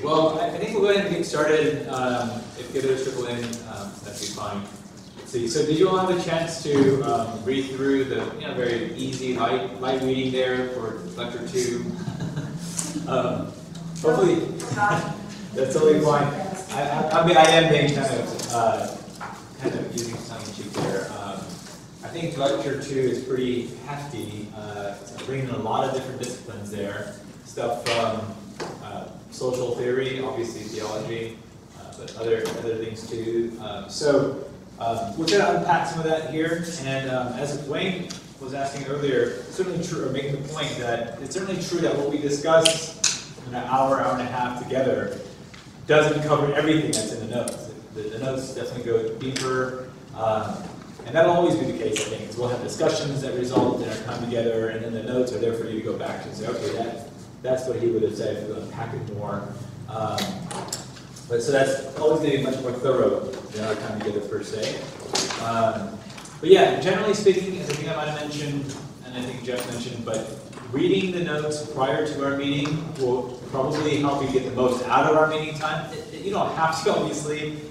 Well, I think we'll go ahead and get started. If the others trickle in, that'd be fine. Let's see. So, did you all have a chance to read through the very easy, light reading there for lecture 2? Hopefully, that's totally fine. I mean, I am being kind of using tongue in cheek there. I think lecture 2 is pretty hefty. It's bringing in a lot of different disciplines there. Stuff from social theory, obviously theology, but other things too. So we're going to unpack some of that here. And as Wayne was asking earlier, it's certainly true, or making the point that it's certainly true that what we discuss in an hour and a half together doesn't cover everything that's in the notes. The notes definitely go deeper. And that'll always be the case, I think, because we'll have discussions that result in our time together, and then the notes are there for you to go back to and say, okay, that's what he would have said if we unpack it more. But so that's always going to be much more thorough than our time together per se. But yeah, generally speaking, as I think I might have mentioned, and I think Jeff mentioned, but reading the notes prior to our meeting will probably help you get the most out of our meeting time. You don't have to, obviously.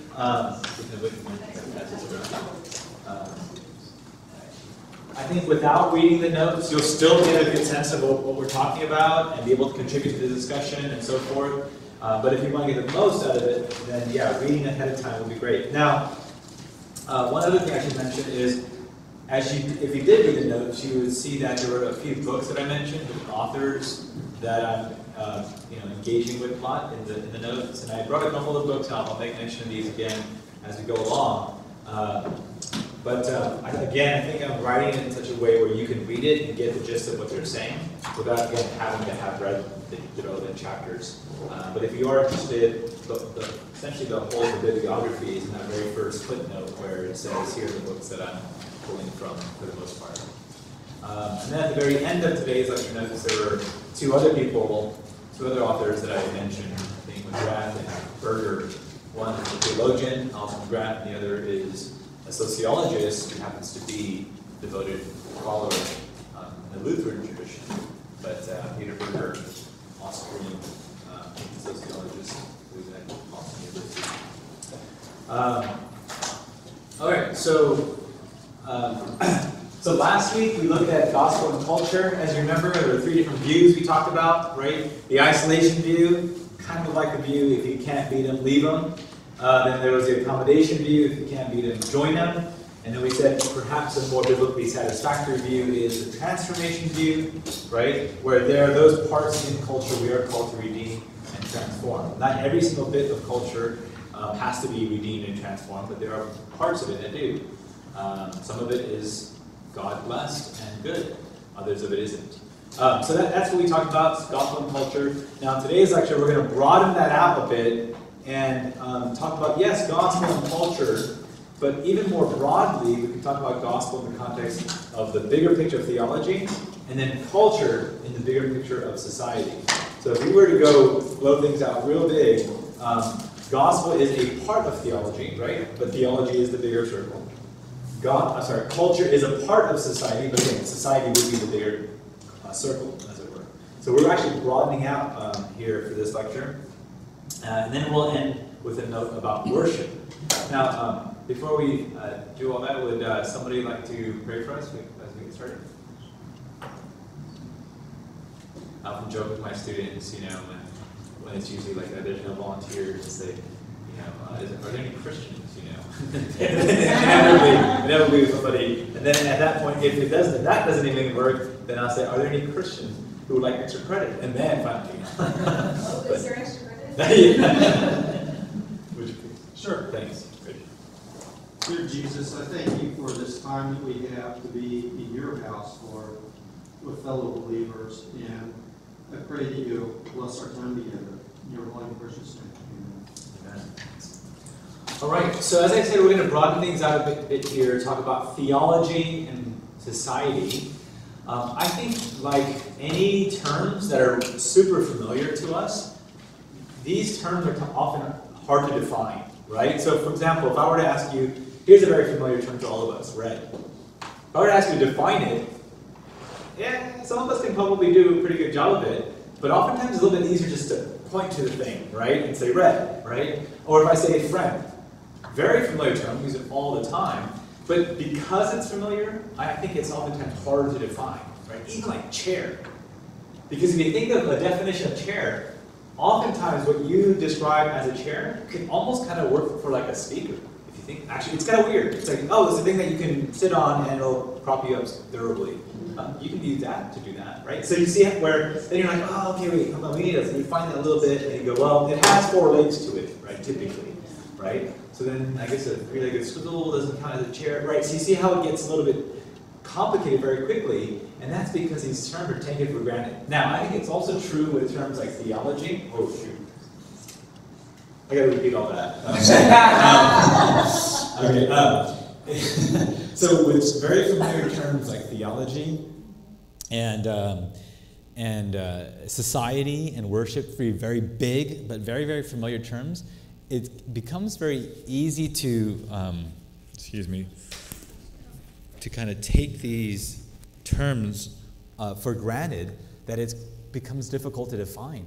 I think without reading the notes, you'll still get a good sense of what we're talking about and be able to contribute to the discussion and so forth. But if you want to get the most out of it, then yeah, reading ahead of time will be great. Now, one other thing I should mention is, if you did read the notes, you would see that there were a few books that I mentioned, with authors that I'm engaging with a lot in the notes. And I brought a couple of books out. I'll make mention of these again as we go along. But again, I think I'm writing it in such a way where you can read it and get the gist of what they're saying without, again, having to have read the relevant chapters. But if you are interested, essentially the whole of the bibliography is in that very first footnote where it says, here are the books that I'm pulling from for the most part. And then at the very end of today's lecture notes, there were two other authors that I mentioned, I think McGrath and Berger. One is a theologian, Alton McGrath, and the other is a sociologist who happens to be a devoted follower in the Lutheran tradition. But Peter Berger, Austrian sociologist, who's at Boston University. All right, so last week we looked at gospel and culture. As you remember, there were 3 different views we talked about, right? The isolation view, kind of like the view, if you can't beat them, leave them. Then there was the accommodation view, if you can't beat them, join them. And then we said perhaps a more biblically satisfactory view is the transformation view, right? Where there are those parts in culture we are called to redeem and transform. Not every single bit of culture has to be redeemed and transformed, but there are parts of it that do. Some of it is God-blessed and good. Others of it isn't. So that's what we talked about, gospel and culture. Now in today's lecture, we're going to broaden that out a bit and talk about, yes, gospel and culture, but even more broadly, we can talk about gospel in the context of the bigger picture of theology, and then culture in the bigger picture of society. So if we were to go blow things out real big, gospel is a part of theology, right? But theology is the bigger circle. Culture is a part of society, but again, society would be the bigger circle, as it were. So we're actually broadening out here for this lecture. And then we'll end with a note about worship. Now, before we do all that, would somebody like to pray for us as we get started? I often joke with my students, when it's usually like that, there's no volunteers, to say, are there any Christians, inevitably with somebody. And then at that point, if that doesn't even work, then I'll say, are there any Christians who would like extra credit? And then finally, is there extra credit? Would you please? Sure. Thanks. Great. Dear Jesus, I thank you for this time that we have to be in your house, Lord, with fellow believers. And I pray that you bless our time together. In your holy and precious name. Amen. Amen. All right. So as I said, we're going to broaden things out a bit here, talk about theology and society. I think like any terms that are super familiar to us, these terms are often hard to define, right? So for example, if I were to ask you, here's a very familiar term to all of us, red. If I were to ask you to define it, yeah, some of us can probably do a pretty good job of it, but oftentimes it's a little bit easier just to point to the thing, right, and say red, right? Or if I say friend, very familiar term, we use it all the time, but because it's familiar, I think it's oftentimes harder to define, right? Even like chair. Because if you think of a definition of chair, oftentimes what you describe as a chair can almost kind of work for like a speaker. If you think, actually, it's kind of weird. It's like, oh, it's a thing that you can sit on and it'll prop you up durably. You can use that to do that, right? So you see where, then you're like, oh, okay, wait, hold on, we need to, so you find that a little bit, and you go, well, it has 4 legs to it, right, typically, right? So then I guess a 3-legged stool doesn't count as a chair, right? So you see how it gets a little bit complicated very quickly, and that's because these terms are taken for granted. Now, I think it's also true with terms like theology. Oh, shoot. I gotta repeat all that. So with very familiar terms like theology and society and worship, very big but very, very familiar terms, it becomes very easy to, to kind of take these terms for granted, that it becomes difficult to define.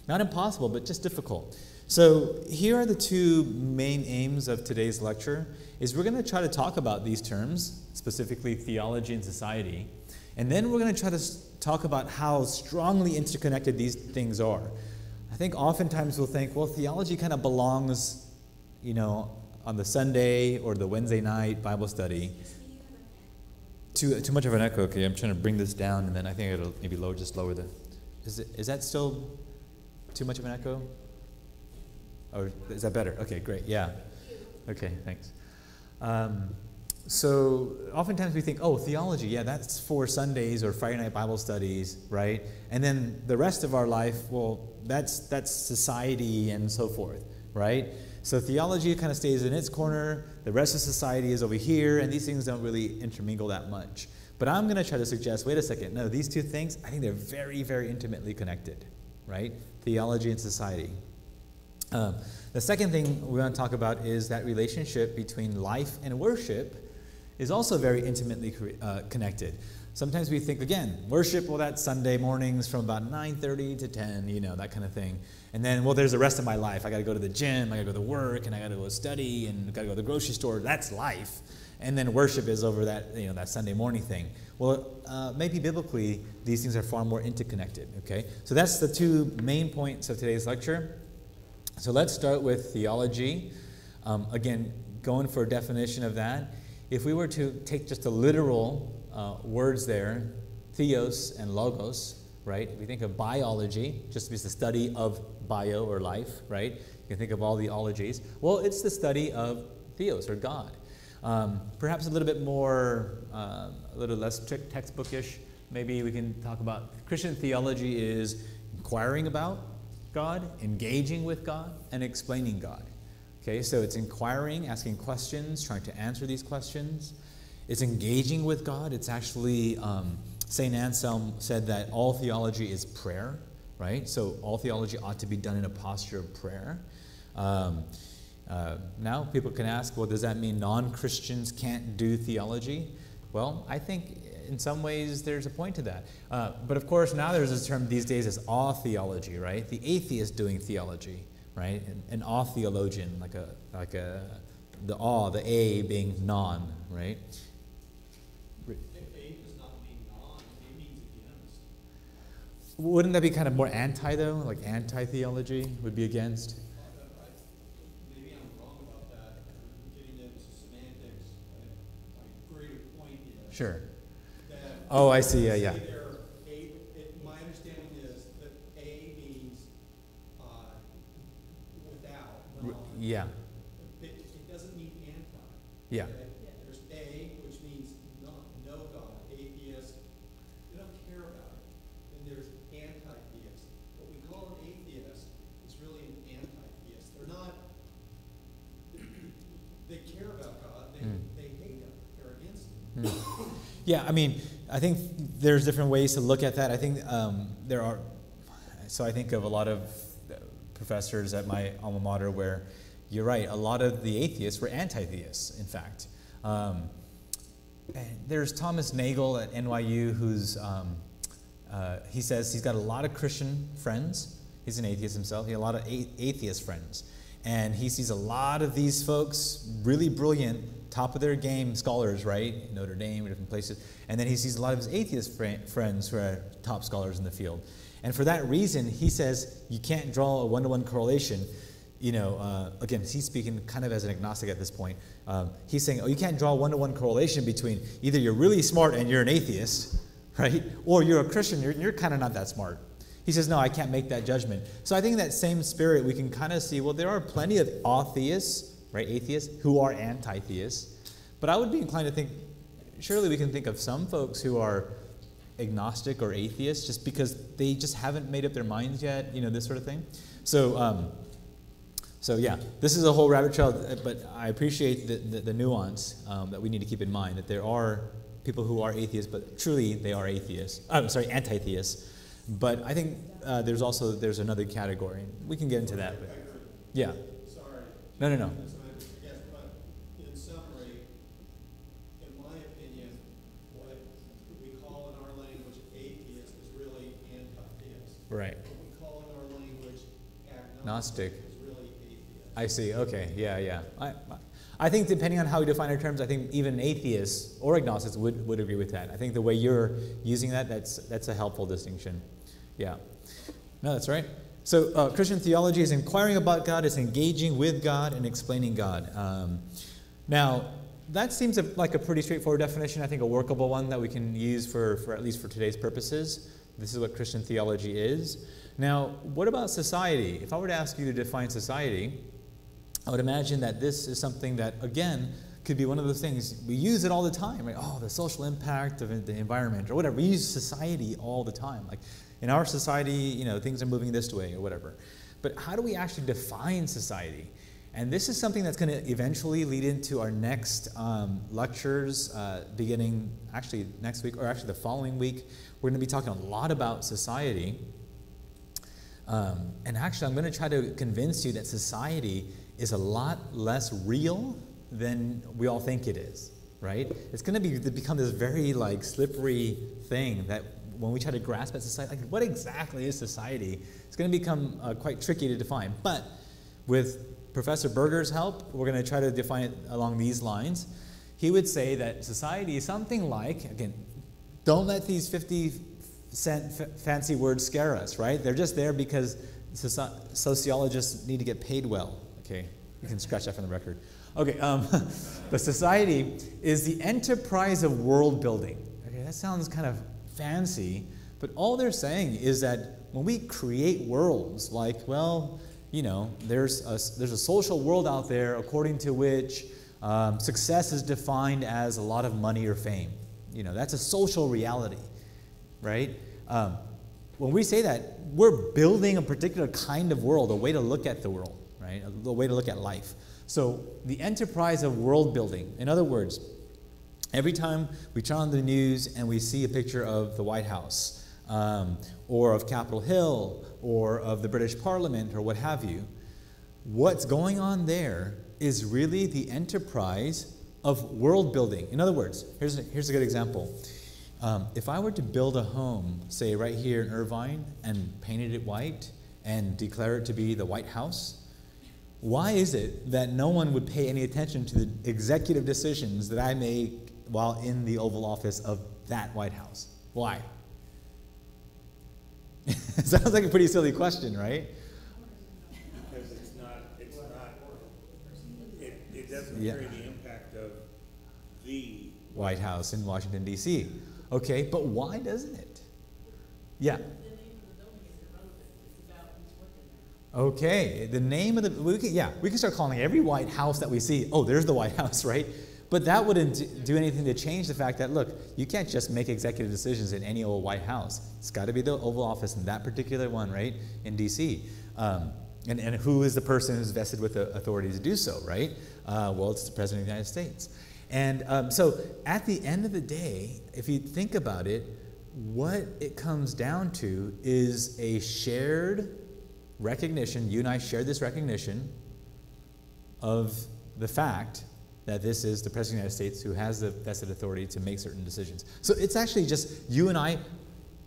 Not impossible, but just difficult. So here are the 2 main aims of today's lecture. Is we're going to try to talk about these terms, specifically theology and society, and then we're going to try to talk about how strongly interconnected these things are. I think oftentimes we'll think, well, theology kind of belongs, you know, on the Sunday or the Wednesday night Bible study. Too much of an echo. Okay, I'm trying to bring this down, and then I think it'll maybe lower the. Is that still too much of an echo? Or is that better? Okay, great. Yeah. Okay, thanks. So oftentimes we think, oh, theology, yeah, that's for Sundays or Friday night Bible studies, right? And then the rest of our life, well, that's society and so forth, right? So theology kind of stays in its corner, the rest of society is over here, and these things don't really intermingle that much. But I'm going to try to suggest, wait a second, no, these 2 things, I think they're very, very intimately connected, right? Theology and society. The second thing we want to talk about is that relationship between life and worship is also very intimately connected. Sometimes we think, again, worship, well, that's Sunday mornings from about 9:30 to 10, you know, that kind of thing. And then, well, there's the rest of my life. I got to go to the gym, I got to go to work, and I got to go study, and I got to go to the grocery store. That's life. And then worship is over that, you know, that Sunday morning thing. Well, maybe biblically, these things are far more interconnected, okay? So that's the 2 main points of today's lecture. So let's start with theology. Again, going for a definition of that. If we were to take just the literal words there, theos and logos, right? We think of biology, just as the study of bio or life, right? You can think of all the ologies. Well, it's the study of theos or God. Perhaps a little bit more, a little less textbookish. Maybe we can talk about Christian theology is inquiring about God, engaging with God, and explaining God. Okay, so it's inquiring, asking questions, trying to answer these questions. It's engaging with God. It's actually, St. Anselm said that all theology is prayer, right? So all theology ought to be done in a posture of prayer. Now people can ask, well, does that mean non-Christians can't do theology? Well, I think in some ways there's a point to that. But of course now there's a term these days as awe theology, right? The atheist doing theology, right? An awe theologian, the awe, the A being non, right? A does not mean non, it means against. Wouldn't that be kind of more anti though? Like anti-theology would be against? Maybe I'm wrong about that. We're getting into semantics. My greater point is Sure. that Oh, I see. Yeah. my understanding is that A means without, non. Yeah. It doesn't mean anti. Yeah. Okay? There's A, which means no God, atheist. They don't care about it. Then there's anti-theist. What we call an atheist is really an anti-theist. They're not. They care about God. They hate him. They're against him. Yeah, I mean, I think there's different ways to look at that. I think there are, so I think of a lot of professors at my alma mater where you're right, a lot of the atheists were anti-theists, in fact. There's Thomas Nagel at NYU who's, he says he's got a lot of Christian friends, He's an atheist himself. He had a lot of atheist friends. And he sees a lot of these folks, really brilliant, top of their game scholars, right? Notre Dame, different places. And then he sees a lot of his atheist friends who are top scholars in the field. And for that reason, he says you can't draw a one-to-one correlation. Again, he's speaking kind of as an agnostic at this point. He's saying, you can't draw a one-to-one correlation between either you're really smart and you're an atheist, right? Or you're a Christian, you're kind of not that smart. He says, no, I can't make that judgment. So I think in that same spirit, we can kind of see, well, there are plenty of atheists, right, atheists, who are anti-theists. But I would be inclined to think, surely we can think of some folks who are agnostic or atheists just because they just haven't made up their minds yet, this sort of thing. So yeah, this is a whole rabbit trail, but I appreciate the nuance that we need to keep in mind, that there are people who are atheists, but truly they are atheists. Anti-theists. But I think there's another category. We can get into that. But yeah. Sorry. No. I guess, but in summary, in my opinion, what we call in our language atheist is really anti-theist. Right. What we call in our language Gnostic. is really atheist. I see. Okay. Yeah. I think depending on how we define our terms, I think even atheists or agnostics would agree with that. I think the way you're using that's a helpful distinction. Yeah. No, that's right. So Christian theology is inquiring about God, it's engaging with God, and explaining God. Now, that seems like a pretty straightforward definition. I think a workable one that we can use for at least for today's purposes. This is what Christian theology is. Now, what about society? If I were to ask you to define society, I would imagine that this is something that, again, could be one of those things. We use it all the time, right? Oh, the social impact of the environment or whatever. We use society all the time. Like in our society, things are moving this way or whatever. But how do we actually define society? And this is something that's going to eventually lead into our next lectures beginning actually next week or actually the following week. We're going to be talking a lot about society. And actually, I'm going to try to convince you that society is a lot less real than we all think it is, right? It's going to become this very slippery thing that when we try to grasp at society, what exactly is society? It's going to become quite tricky to define. But with Professor Berger's help, we're going to try to define it along these lines. He would say that society is something like, again, don't let these 50-cent fancy words scare us, right? They're just there because sociologists need to get paid well. Okay, you can scratch that from the record. Okay, the society is the enterprise of world building. Okay, that sounds kind of fancy, but all they're saying is that when we create worlds, there's a social world out there according to which success is defined as a lot of money or fame. That's a social reality, right? When we say that, we're building a particular kind of world, a way to look at the world, right? A way to look at life. So the enterprise of world building, in other words, every time we turn on the news and we see a picture of the White House or of Capitol Hill or of the British Parliament or what have you, what's going on there is really the enterprise of world building. In other words, here's a good example. If I were to build a home, say right here in Irvine, and painted it white and declare it to be the White House, why is it that no one would pay any attention to the executive decisions that I make while in the Oval Office of that White House? Why? Sounds like a pretty silly question, right? Because it doesn't carry the impact of the White House in Washington, D.C. Okay, but why doesn't it? Yeah. Okay, the name of the, we can start calling every White House that we see, oh, there's the White House, right? But that wouldn't do anything to change the fact that, look, you can't just make executive decisions in any old White House. It's got to be the Oval Office in that particular one, right, in D.C. And who is the person who's vested with the authority to do so, right? Well, it's the President of the United States. And so at the end of the day, if you think about it, what it comes down to is a shared recognition. You and I share this recognition of the fact that this is the President of the United States who has the vested authority to make certain decisions. So it's actually just you and I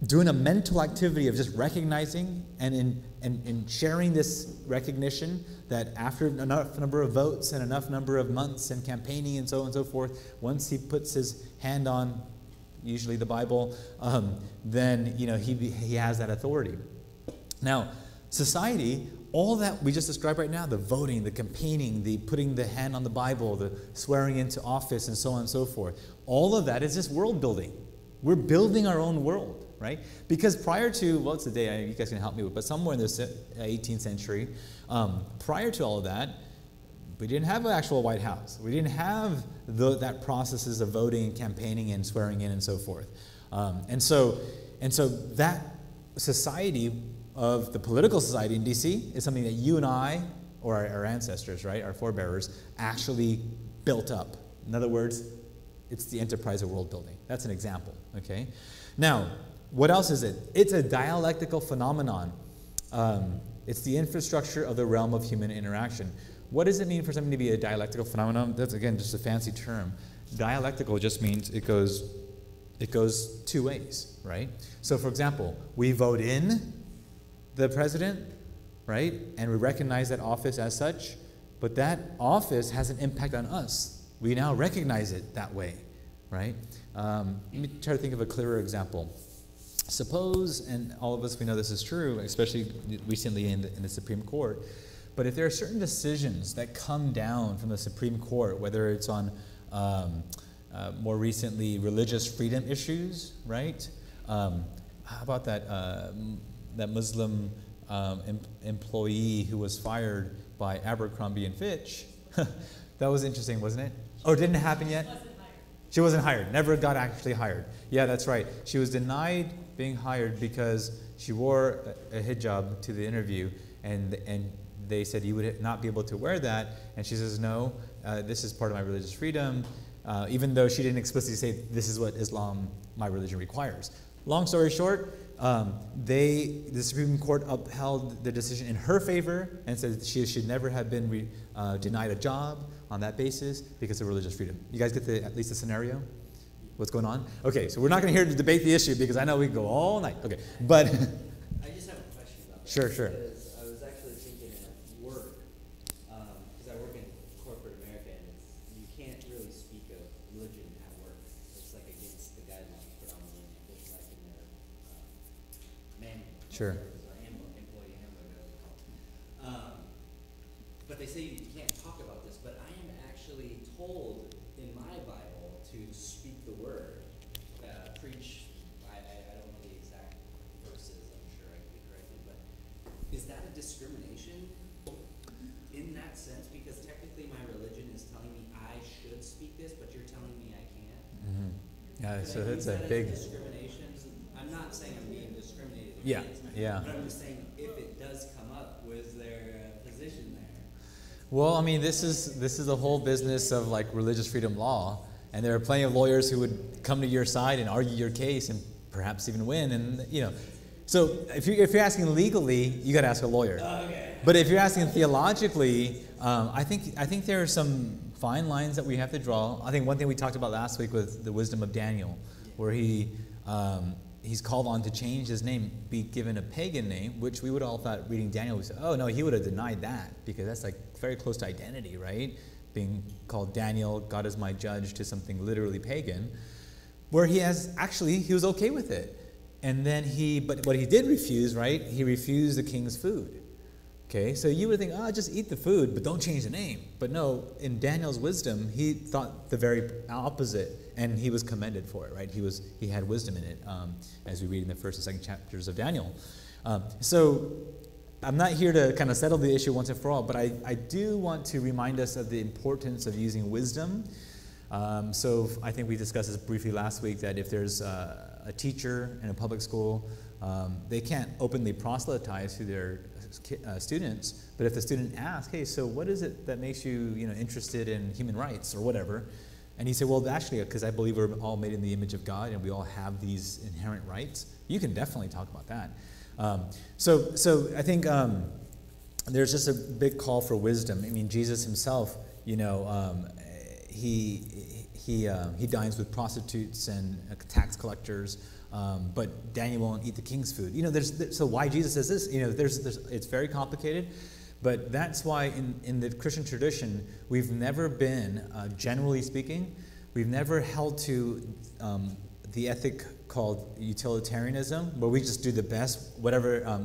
doing a mental activity of just recognizing and in sharing this recognition that after enough number of votes and enough number of months and campaigning and so on and so forth, once he puts his hand on usually the Bible, then he has that authority. Now, society, all that we just described right now, the voting, the campaigning, the putting the hand on the Bible, the swearing into office, and so on and so forth, all of that is just world building. We're building our own world, right? Because prior to, well, it's the day, you guys can help me with, but somewhere in the 18th century, prior to all of that, we didn't have an actual White House. We didn't have that processes of voting, campaigning, and swearing in, and so forth. And so that society of the political society in D.C. is something that you and I, or our ancestors, right, our forebearers, actually built up. In other words, it's the enterprise of world building. That's an example, okay? Now, what else is it? It's a dialectical phenomenon. It's the infrastructure of the realm of human interaction. What does it mean for something to be a dialectical phenomenon? That's, again, just a fancy term. Dialectical just means it goes two ways, right? So, for example, we vote in the president, right? And we recognize that office as such, but that office has an impact on us. We now recognize it that way, right? Let me try to think of a clearer example. Suppose, and all of us, we know this is true, especially recently in the Supreme Court, but if there are certain decisions that come down from the Supreme Court, whether it's on more recently religious freedom issues, right? How about that Muslim employee who was fired by Abercrombie and Fitch? That was interesting, wasn't it? Oh, didn't it happen yet? She wasn't hired. Never got actually hired. Yeah, that's right. She was denied being hired because she wore a hijab to the interview, and they said you would not be able to wear that, and she says, no, this is part of my religious freedom, even though she didn't explicitly say this is what Islam, my religion, requires. Long story short, the Supreme Court upheld the decision in her favor and said she should never have been denied a job on that basis because of religious freedom. You guys get at least the scenario? What's going on? Okay, so we're not going to hear to debate the issue because I know we can go all night. Okay, but I just have a question about that. Sure. Because I was actually thinking at work, because I work in corporate America, and you can't really speak of religion at work. It's like against the guidelines predominantly. It's like in their manual. Sure. Or handbook, employee handbook, as it's called. But they say you can't talk about this, but I am actually told in my Bible to speak the word, preach. I don't know the exact verses. I'm sure I get it correctly, but is that a discrimination in that sense? Because technically my religion is telling me I should speak this, but you're telling me I can't. Mm-hmm. Yeah, Could so I that's use a that big. as discrimination. I'm not saying I'm being discriminated Yeah, against, yeah. but I'm just saying if it does come up, was there a position there? Well, I mean, this is the whole business of like religious freedom law, and there are plenty of lawyers who would come to your side and argue your case and perhaps even win, and So if you're asking legally, you got to ask a lawyer. Okay. But if you're asking theologically, I think there are some fine lines that we have to draw. I think one thing we talked about last week was the wisdom of Daniel, where he's called on to change his name, be given a pagan name, which we would all thought reading Daniel, we said, oh no, he would have denied that because that's like very close to identity, right? Being called Daniel, God is my judge, to something literally pagan, where he was okay with it. And then but what he did refuse, right? He refused the king's food. Okay, so you would think, just eat the food, but don't change the name. But no, in Daniel's wisdom, he thought the very opposite, and he was commended for it, right? He had wisdom in it, as we read in the first and second chapters of Daniel. So I'm not here to kind of settle the issue once and for all, but I do want to remind us of the importance of using wisdom. So I think we discussed this briefly last week, that if there's a teacher in a public school, they can't openly proselytize to their students, but if the student asks, hey, so what is it that makes you, interested in human rights or whatever, and he said, well, actually, because I believe we're all made in the image of God and we all have these inherent rights, you can definitely talk about that. So I think there's just a big call for wisdom. I mean, Jesus himself, he dines with prostitutes and tax collectors, but Daniel won't eat the king's food. So why Jesus says this? It's very complicated, but that's why in the Christian tradition we've never been, generally speaking, we've never held to the ethic called utilitarianism, where we just do the best, whatever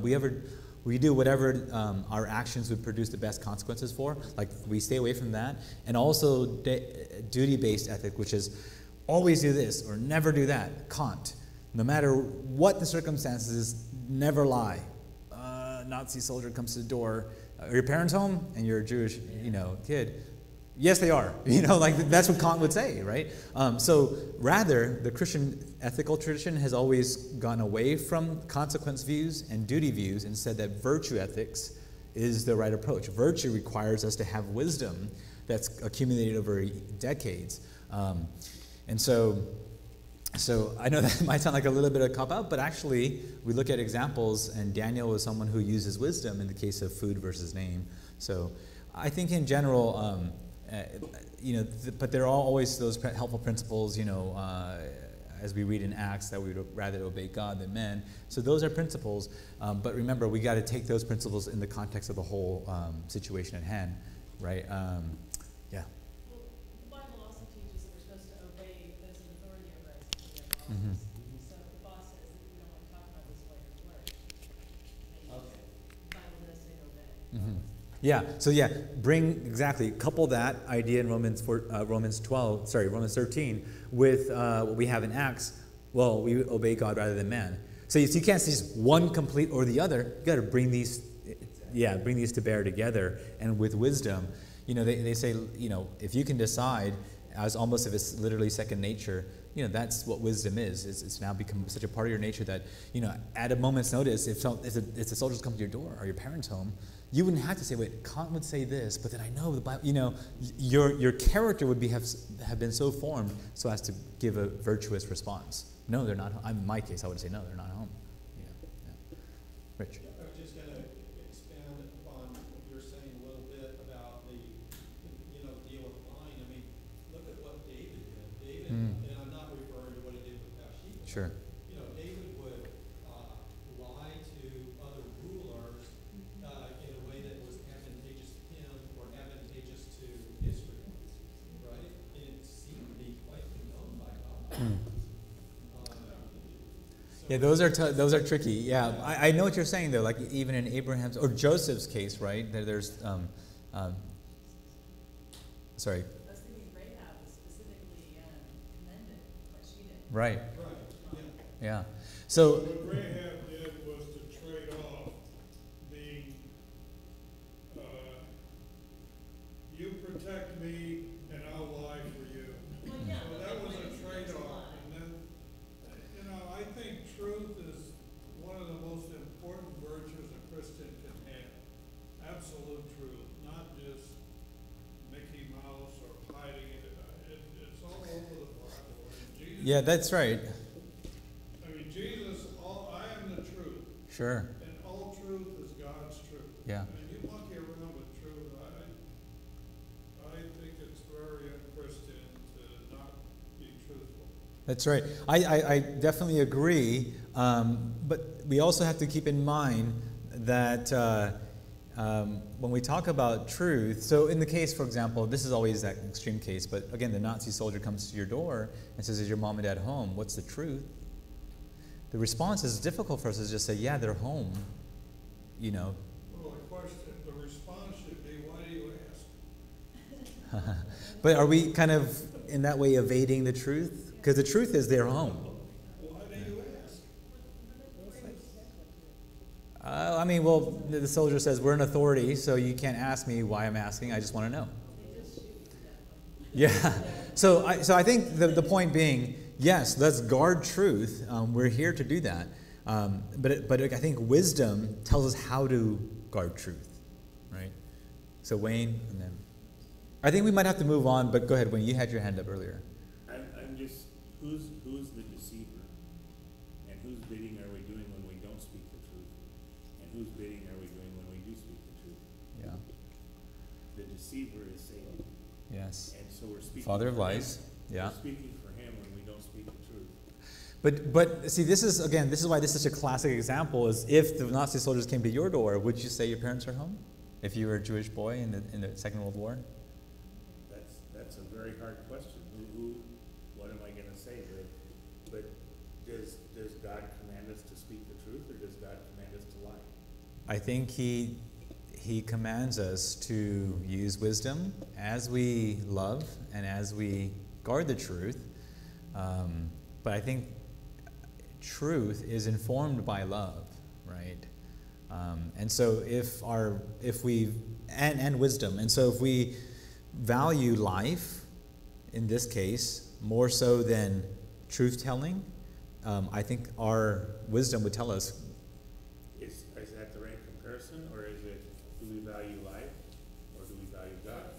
we do whatever our actions would produce the best consequences for. Like, we stay away from that. And also duty-based ethic, which is always do this or never do that. Kant. No matter what the circumstances, never lie. Nazi soldier comes to the door. Are your parents home? And you're a Jewish, kid. Yes, they are. That's what Kant would say, right? So rather, the Christian ethical tradition has always gone away from consequence views and duty views and said that virtue ethics is the right approach. Virtue requires us to have wisdom that's accumulated over decades. And so I know that might sound like a little bit of a cop-out, but actually we look at examples, and Daniel was someone who uses wisdom in the case of food versus name. So I think in general, but there are always those helpful principles, as we read in Acts, that we would rather obey God than men. So those are principles, but remember, we got to take those principles in the context of the whole situation at hand, right? Yeah. Well, the Bible also teaches that we're supposed to obey those in authority over us, including our Mhm. bosses. So if the boss says that we don't want to talk about this while you're at work, then the Bible does say obey. Mm-hmm. Yeah. So couple that idea in Romans 13 with what we have in Acts. Well, we obey God rather than man. So you can't say just one complete or the other. You got to bring these to bear together, and with wisdom. They say, if you can decide, as almost if it's literally second nature, that's what wisdom is. It's now become such a part of your nature that, at a moment's notice, if the soldiers come to your door or your parents' home, you wouldn't have to say, wait, Kant would say this, but then I know the Bible, your character would have been so formed so as to give a virtuous response. No, they're not home. In my case, I would say, no, they're not home. Yeah. Rich. I was just going to expand upon what you're saying a little bit about the deal with lying. I mean, look at what David did. David, and I'm not referring to what he did with Bathsheba. Sure. David would lie to other rulers in a way that was advantageous to him or advantageous to Israel, right? And it seemed to be quite condoned by God. Yeah, those are tricky. Yeah, I know what you're saying though. Like even in Abraham's or Joseph's case, right? There's sorry. I was thinking Rahab was specifically commended what she did. Right. Right. Yeah. So. What Rahab did was to trade off being, you protect me and I'll lie for you. Well, yeah, So but that the was point a is trade-off. lie. And then, I think truth is one of the most important virtues a Christian can have. Absolute truth, not just Mickey Mouse or hiding it. It's all over the Bible. And Jesus, Yeah, that's right. Jesus, I am the truth. Sure. And all truth is God's truth. Yeah. You monkey around with truth. I think it's very unchristian to not be truthful. That's right. I definitely agree. But we also have to keep in mind that when we talk about truth, so in the case, for example, this is always that extreme case, but again, the Nazi soldier comes to your door and says, is your mom and dad home? What's the truth? The response is difficult for us to just say, yeah, they're home. Well, the response should be, why do you ask? But are we kind of in that way evading the truth? Because the truth is they're home. Why do you ask? The soldier says, we're in authority, so you can't ask me why I'm asking. I just want to know. Yeah. So I think the point being, yes, let's guard truth. We're here to do that. But I think wisdom tells us how to guard truth, right? So Wayne, and then I think we might have to move on. But go ahead, Wayne. You had your hand up earlier. I'm just who's the deceiver, and whose bidding are we doing when we don't speak the truth, and whose bidding are we doing when we do speak the truth? Yeah. The deceiver is Satan. Yeah. Yes. And so we're speaking. Father of for him. lies. Yeah. We're speaking for him when we don't speak the truth. But see, this is why this is such a classic example. Is if the Nazi soldiers came to your door, would you say your parents are home? If you were a Jewish boy in the Second World War? That's a very hard question. What am I going to say? But does God command us to speak the truth, or does God command us to lie? I think he commands us to use wisdom as we love and as we guard the truth. But I think truth is informed by love, right? And so if we wisdom, and so if we value life, in this case, more so than truth telling, I think our wisdom would tell us. Is that the right comparison, or is it, do we value life, or do we value God?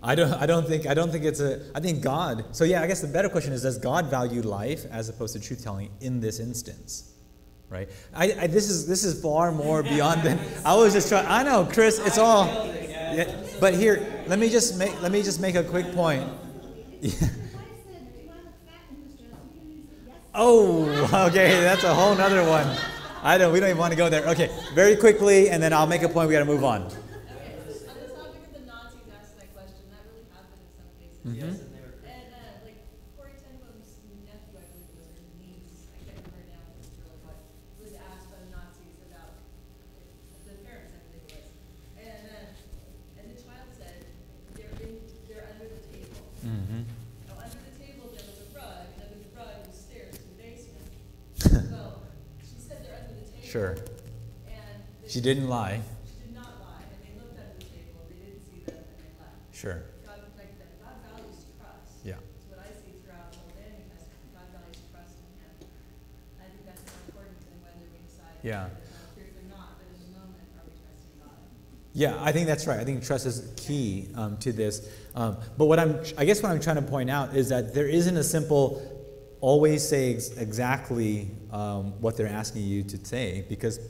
I think God, so yeah, I guess the better question is, does God value life as opposed to truth telling in this instance? Right? This is far more beyond than, I was just trying, I know, Chris, it's all, yeah, but here, let me just make a quick point. Yeah. Oh, okay, that's a whole nother one. We don't even want to go there. Okay, very quickly, and then I'll make a point, we got to move on. Okay, on the topic of the Nazis asking that question, that really happened in some cases. Mhm. Yes, and they were. And like Corey Tenenbaum's nephew, I believe it was, or niece, I can't remember now, it was really hard, was asked by the Nazis about the parents, I believe it was. And the child said, they're under the table. Mm-hmm. Now, under the table there was a rug, and under the rug was stairs to the basement. Well, she said they're under the table. Sure. And She didn't lie. She did not lie, and they looked under the table, they didn't see them, and they left. Sure. God protected them. God values trust. Yeah. It's what I see throughout the whole New Testament. God values trust in Him. I think that's more important than whether we decide Yeah. to tell the truth or not. But in the moment, are we trusting God? Yeah, I think that's right. I think trust is key to this. But what I'm trying to point out is that there isn't a simple always say exactly what they're asking you to say, because,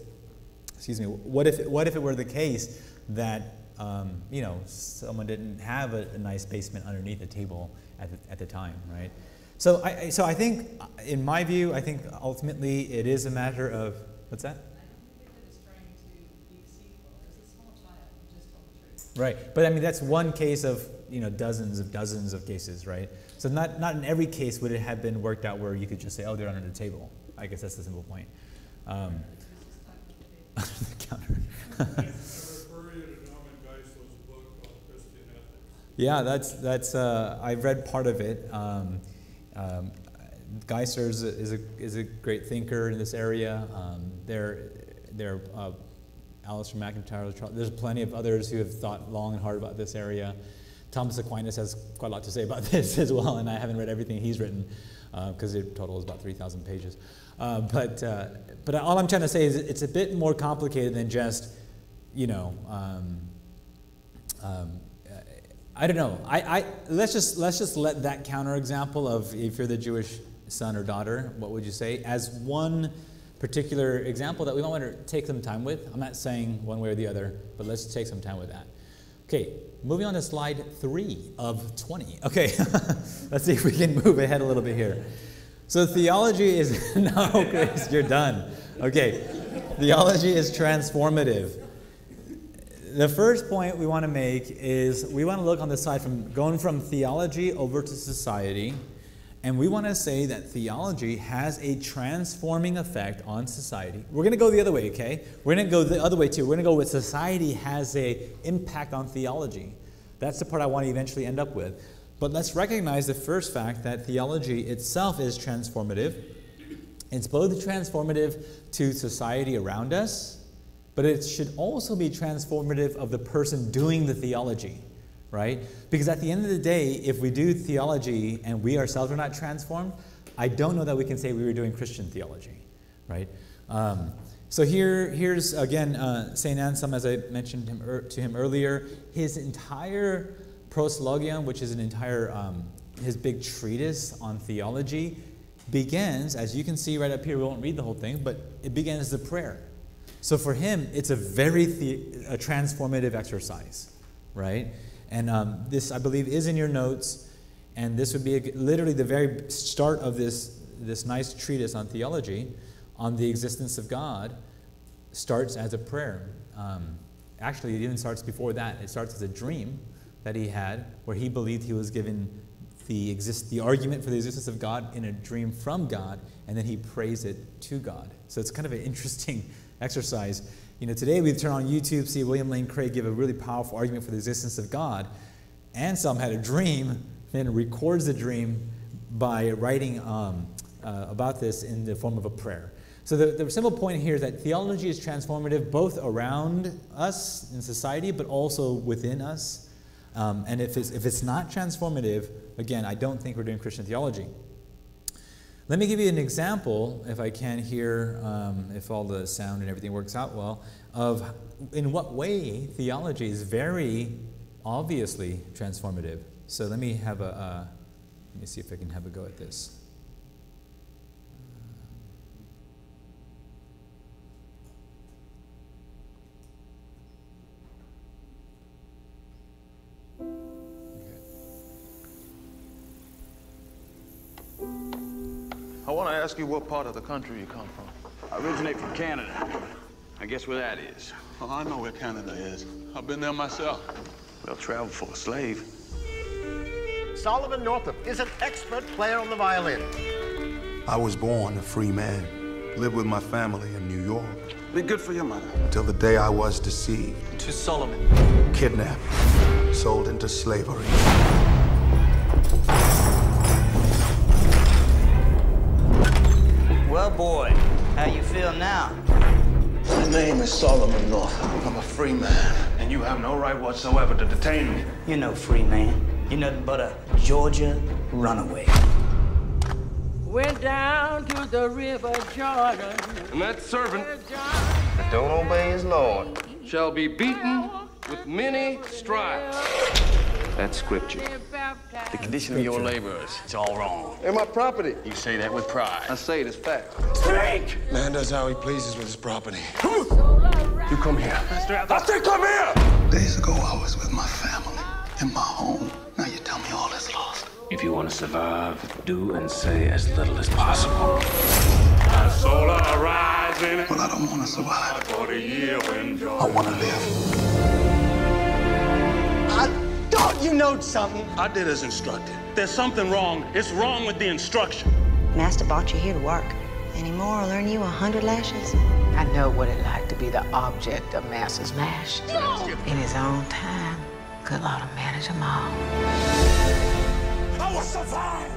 what if it were the case that someone didn't have a nice basement underneath the table at the time, right? So I think, in my view, I think ultimately it is a matter of, what's that? I don't think David is trying to be deceitful. It was a small child who just told the truth. Right, but I mean that's one case of dozens of cases, right? So not in every case would it have been worked out where you could just say, oh, they're under the table. I guess that's the simple point. Under the counter. I refer you to Norman Geisler's book called Christian Ethics. Yeah, that's I've read part of it. Geisler is a great thinker in this area. Alistair McIntyre. There's plenty of others who have thought long and hard about this area. Thomas Aquinas has quite a lot to say about this as well, and I haven't read everything he's written because it total is about 3,000 pages. But all I'm trying to say is it's a bit more complicated than just, I don't know. Let's just let that counterexample of if you're the Jewish son or daughter, what would you say, as one particular example that we might want to take some time with. I'm not saying one way or the other, but let's take some time with that. Okay, moving on to slide 3 of 20. Okay, let's see if we can move ahead a little bit here. So theology is, no, Chris, you're done. Okay, theology is transformative. The first point we want to make is we want to look on the side from going from theology over to society, and we want to say that theology has a transforming effect on society. We're going to go the other way, okay? We're going to go the other way too. We're going to go with society has an impact on theology. That's the part I want to eventually end up with. But let's recognize the first fact that theology itself is transformative. It's both transformative to society around us, but it should also be transformative of the person doing the theology, right? Because at the end of the day, if we do theology and we ourselves are not transformed, I don't know that we can say we were doing Christian theology, right? So here's again, St. Anselm, as I mentioned to him earlier, his entire proslogion, which is an entire, his big treatise on theology, begins, as you can see right up here, we won't read the whole thing, but it begins the prayer. So for him, it's a very transformative exercise, right? And this, I believe, is in your notes, and this would be literally the very start of this nice treatise on theology, on the existence of God, starts as a prayer. Actually, it even starts before that. It starts as a dream that he had, where he believed he was given the argument for the existence of God in a dream from God, and then he prays it to God. So it's kind of an interesting exercise. You know, today we turn on YouTube, see William Lane Craig give a really powerful argument for the existence of God. Anselm had a dream, then records the dream by writing about this in the form of a prayer. So the simple point here is that theology is transformative both around us in society, but also within us. And if it's not transformative, again, I don't think we're doing Christian theology. Let me give you an example, if I can here, if all the sound and everything works out well, of in what way theology is very obviously transformative. So let me see if I can have a go at this. I want to ask you what part of the country you come from. I originate from Canada. I guess where that is. Oh, I know where Canada is. I've been there myself. Well traveled for a slave. Solomon Northup is an expert player on the violin. I was born a free man, lived with my family in New York. Be good for your mother. Until the day I was deceived. To Solomon. Kidnapped, sold into slavery. Well, boy, how you feel now? My name is Solomon Northup. I'm a free man, and you have no right whatsoever to detain me. You're no free man. You're nothing but a Georgia runaway. Went down to the river Jordan. And that servant That don't obey his Lord. shall be beaten with many stripes. That's scripture. The condition of your laborers, it's all wrong. They're my property. You say that with pride. I say it as fact. Speak! Man does how he pleases with his property. You come here. I say come here! Days ago, I was with my family, in my home. Now you tell me all is lost. If you want to survive, do and say as little as possible. My soul arising. Well, I don't want to survive. For the year when I want to live. Thought you knowed something. I did as instructed. There's something wrong. It's wrong with the instruction. Master brought you here to work. Any more will earn you 100 lashes. I know what it like to be the object of Master's lash. In his own time, good Lord will manage them all. I will survive.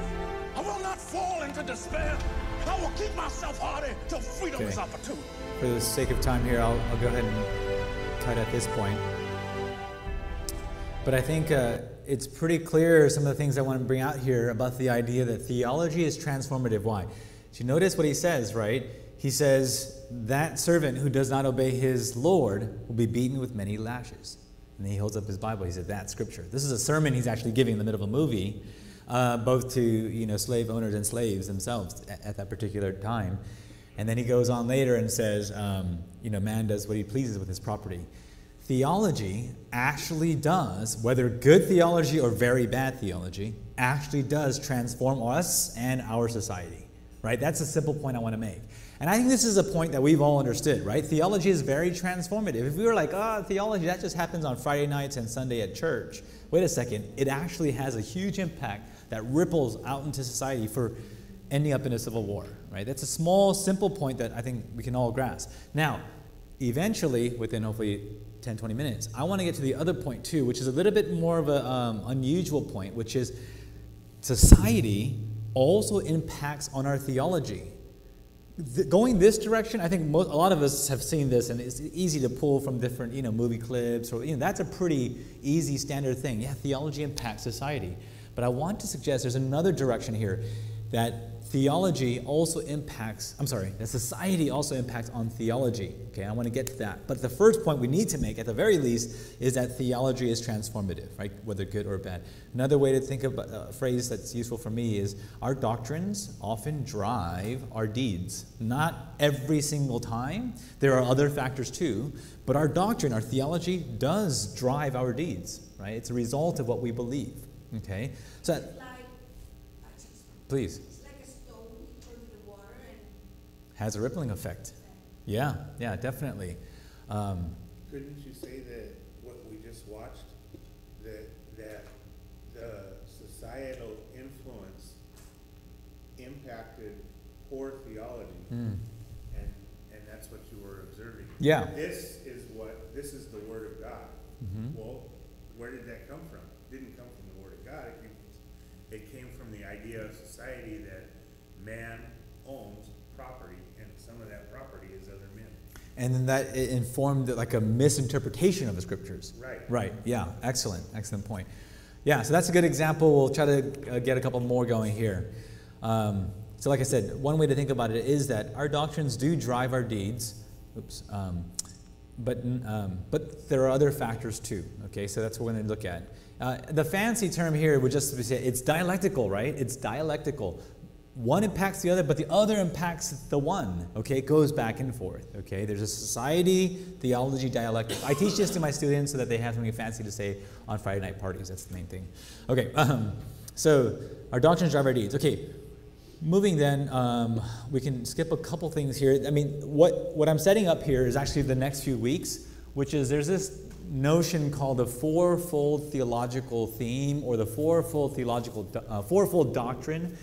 I will not fall into despair. I will keep myself hardy till freedom is opportune. For the sake of time here, I'll go ahead and cut at this point. But I think it's pretty clear some of the things I want to bring out here about the idea that theology is transformative. Why? So you notice what he says, right? He says, that servant who does not obey his Lord will be beaten with many lashes. And then he holds up his Bible. He said, that's scripture. This is a sermon he's actually giving in the middle of a movie, both to slave owners and slaves themselves at that particular time. And then he goes on later and says, man does what he pleases with his property. Theology actually does, whether good theology or very bad theology, actually does transform us and our society, right? That's a simple point I want to make. And I think this is a point that we've all understood, right? Theology is very transformative. If we were like, theology, that just happens on Friday nights and Sunday at church. Wait a second. It actually has a huge impact that ripples out into society for ending up in a civil war, right? That's a small, simple point that I think we can all grasp. Now, eventually, within hopefully 10, 20 minutes, I want to get to the other point too, which is a little bit more of an unusual point, which is society also impacts on our theology. Going this direction, I think a lot of us have seen this, and it's easy to pull from different movie clips, or that's a pretty easy standard thing. Yeah, theology impacts society. But I want to suggest there's another direction here, that theology also impacts, that society also impacts on theology. Okay, I want to get to that. But the first point we need to make, at the very least, is that theology is transformative, right? Whether good or bad. Another way to think of a phrase that's useful for me is our doctrines often drive our deeds. Not every single time. There are other factors too. But our doctrine, our theology, does drive our deeds, right? right? It's a result of what we believe, okay? So, please. It's like a stone, you put it in the water and... Has a rippling effect. Yeah, yeah, definitely. Couldn't you say that what we just watched, that the societal influence impacted poor theology, and that's what you were observing? Yeah. This is the Word of God. Well, where did that come from? It didn't come from the Word of God. It came from the idea of society that man owns property, and some of that property is other men. And then that it informed like a misinterpretation of the scriptures. Right. Right. Yeah. Excellent. Excellent point. Yeah. So that's a good example. We'll try to get a couple more going here. So like I said, one way to think about it is that our doctrines do drive our deeds. Oops. But there are other factors too. Okay. So that's what we're going to look at. The fancy term here would just be say it's dialectical, right? It's dialectical. One impacts the other, but the other impacts the one. Okay, it goes back and forth. Okay, there's a society, theology, dialectic. I teach this to my students so that they have something fancy to say on Friday night parties. That's the main thing. Okay, so our doctrines drive our deeds. Okay, moving then, we can skip a couple things here. I mean, what I'm setting up here is actually the next few weeks, which is there's this notion called the fourfold theological theme or the fourfold doctrine.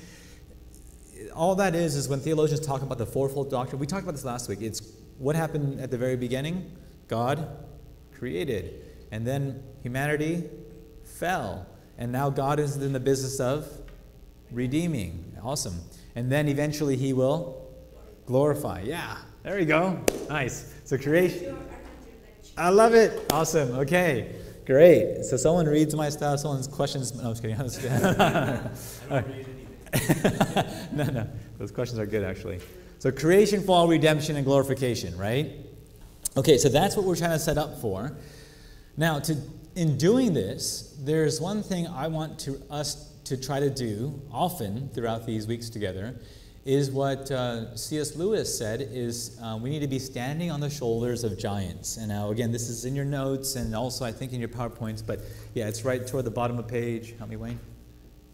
All that is when theologians talk about the fourfold doctrine, we talked about this last week. It's what happened at the very beginning. God created. And then humanity fell. And now God is in the business of redeeming. Awesome. And then eventually he will glorify. Yeah, there you go. Nice. So creation. I love it. Awesome. Okay. Great. So someone reads my stuff. Someone's questions. No, I'm just kidding. I'm just kidding. I don't read anything. No. Those questions are good, actually. So creation, fall, redemption, and glorification, right? Okay, so that's what we're trying to set up for. Now, in doing this, there's one thing I want us to try to do often throughout these weeks together, is what C.S. Lewis said is we need to be standing on the shoulders of giants. And now, again, this is in your notes and also I think in your PowerPoints, but yeah, it's right toward the bottom of page. Help me, Wayne.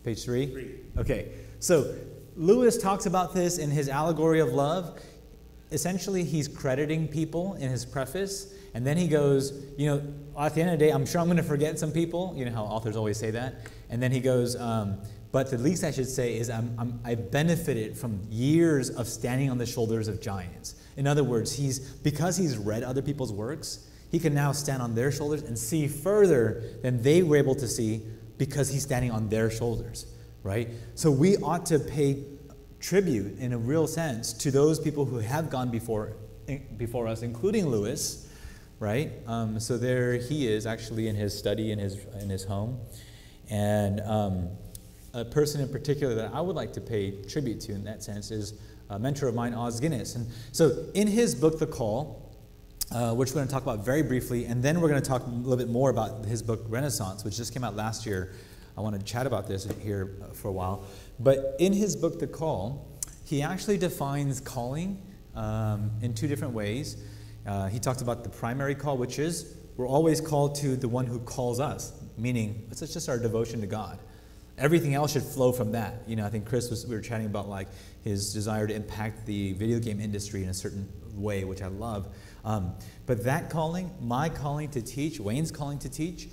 Page 3? Okay. So Lewis talks about this in his Allegory of Love. Essentially, he's crediting people in his preface, and then he goes, at the end of the day, I'm sure I'm going to forget some people. You know how authors always say that. And then he goes, but the least I should say is I benefited from years of standing on the shoulders of giants. In other words, because he's read other people's works, he can now stand on their shoulders and see further than they were able to see because he's standing on their shoulders, right? So we ought to pay tribute in a real sense to those people who have gone before us, including Lewis, right? So there he is actually in his study in his home. And a person in particular that I would like to pay tribute to in that sense is a mentor of mine, Os Guinness. And so in his book, The Call, which we're going to talk about very briefly, and then we're going to talk a little bit more about his book, Renaissance, which just came out last year. I want to chat about this here for a while. But in his book, The Call, he actually defines calling in two different ways. He talks about the primary call, which is we're always called to the one who calls us, meaning it's just our devotion to God. Everything else should flow from that. I think we were chatting about like his desire to impact the video game industry in a certain way, which I love. But that calling, my calling to teach, Wayne's calling to teach,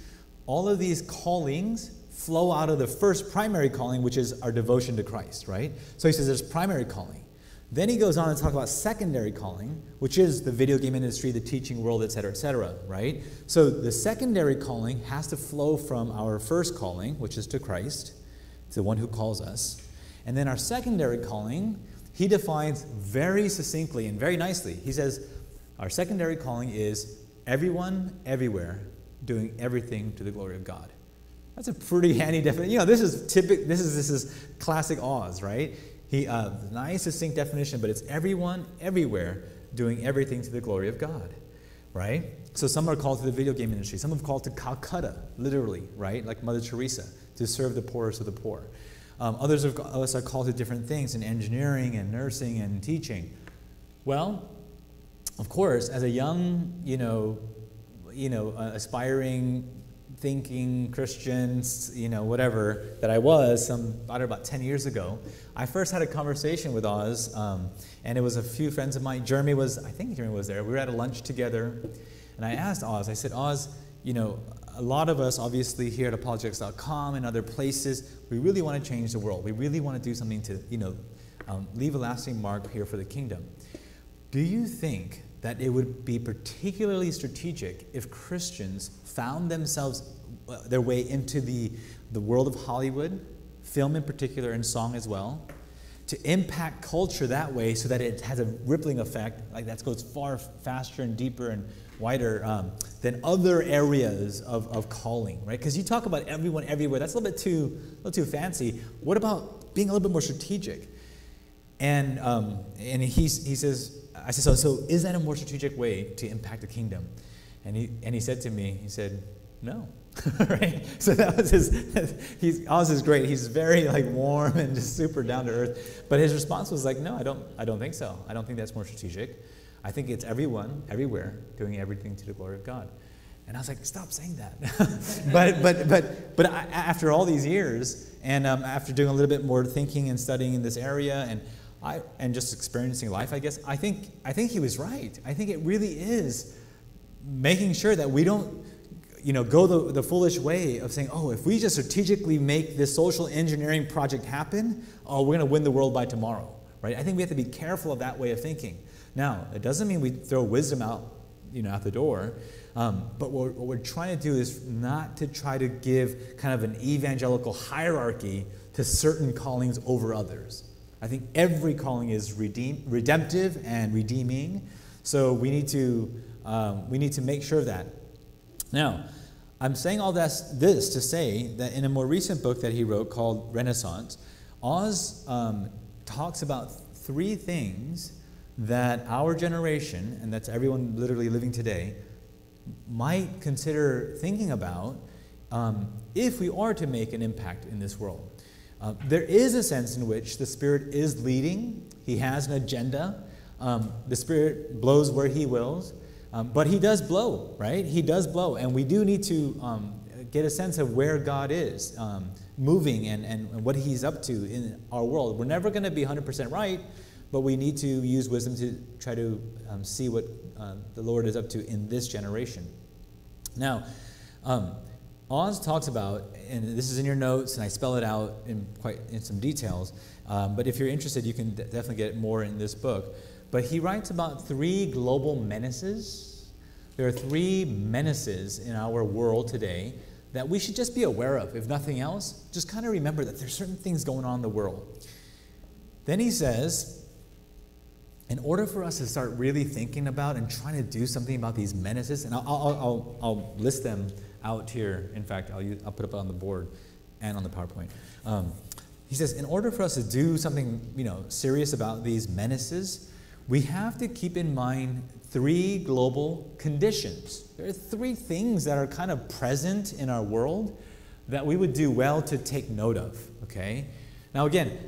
all of these callings flow out of the first primary calling, which is our devotion to Christ, right? So he says there's primary calling. Then he goes on to talk about secondary calling, which is the video game industry, the teaching world, et cetera, right? So the secondary calling has to flow from our first calling, which is to Christ, to the one who calls us. And then our secondary calling, he defines very succinctly and very nicely. He says, our secondary calling is everyone, everywhere, doing everything to the glory of God. That's a pretty handy definition. This is classic Oz, right? Nice, succinct definition, but it's everyone, everywhere, doing everything to the glory of God, right? So some are called to the video game industry. Some are called to Calcutta, literally, right? Like Mother Teresa, to serve the poorest of the poor. Others of us are called to different things in engineering and nursing and teaching. Well, of course, as a young, aspiring thinking Christians, whatever, that I was about 10 years ago, I first had a conversation with Oz, and it was a few friends of mine. I think Jeremy was there. We were at a lunch together, and I asked Oz, I said, Oz, a lot of us, obviously, here at apologetics.com and other places, we really want to change the world. We really want to do something to, leave a lasting mark here for the kingdom. Do you think that it would be particularly strategic if Christians found themselves, their way into the world of Hollywood, film in particular and song as well, to impact culture that way so that it has a rippling effect, like that goes far faster and deeper and wider than other areas of calling, right? Because you talk about everyone everywhere, that's a little bit too fancy. What about being a little bit more strategic? And he says, I said, so is that a more strategic way to impact the kingdom? And he said to me, he said, no. Right? So that was Oz is great. He's very warm and just super down to earth. But his response was no, I don't think so. I don't think that's more strategic. I think it's everyone, everywhere, doing everything to the glory of God. And I was like, stop saying that. but after all these years, and after doing a little bit more thinking and studying in this area, and just experiencing life, I guess, I think he was right. I think it really is making sure that we don't, go the foolish way of saying, oh, if we just strategically make this social engineering project happen, oh, we're going to win the world by tomorrow, right? I think we have to be careful of that way of thinking. Now, it doesn't mean we throw wisdom out the door, but what we're trying to do is not to try to give kind of an evangelical hierarchy to certain callings over others. I think every calling is redemptive and redeeming, so we need to make sure of that. Now, I'm saying all this to say that in a more recent book that he wrote called Renaissance, Oz talks about 3 things that our generation, and that's everyone literally living today, might consider thinking about if we are to make an impact in this world. There is a sense in which the Spirit is leading. He has an agenda. The Spirit blows where He wills. But He does blow, right? He does blow. And we do need to get a sense of where God is moving and what He's up to in our world. We're never going to be 100% right, but we need to use wisdom to try to see what the Lord is up to in this generation. Now, Oz talks about, and this is in your notes, and I spell it out in some details, but if you're interested, you can definitely get more in this book. But he writes about 3 global menaces. There are 3 menaces in our world today that we should just be aware of. If nothing else, just kind of remember that there's certain things going on in the world. Then he says, in order for us to start really thinking about and trying to do something about these menaces, and I'll list them out here. In fact, I'll put up on the board and on the PowerPoint. He says, in order for us to do something serious about these menaces, we have to keep in mind 3 global conditions. There are 3 things that are kind of present in our world that we would do well to take note of, okay? Now again,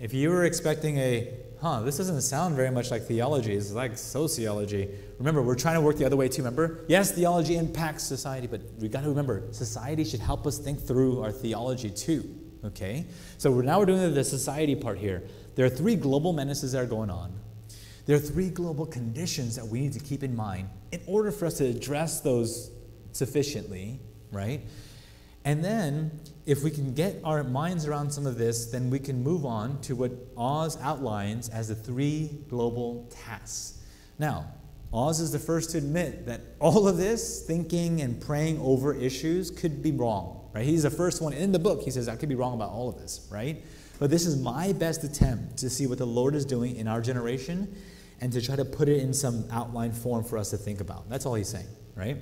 if you were expecting this doesn't sound very much like theology, it's like sociology. Remember, we're trying to work the other way too, remember? Yes, theology impacts society, but we've got to remember, society should help us think through our theology too, okay? So now we're doing the society part here. There are 3 global menaces that are going on. There are 3 global conditions that we need to keep in mind in order for us to address those sufficiently, right? And then, if we can get our minds around some of this, then we can move on to what Oz outlines as the 3 global tasks. Now, Oz is the first to admit that all of this thinking and praying over issues could be wrong, right? He's the first one in the book. He says, I could be wrong about all of this, right? But this is my best attempt to see what the Lord is doing in our generation and to try to put it in some outline form for us to think about. That's all he's saying, right?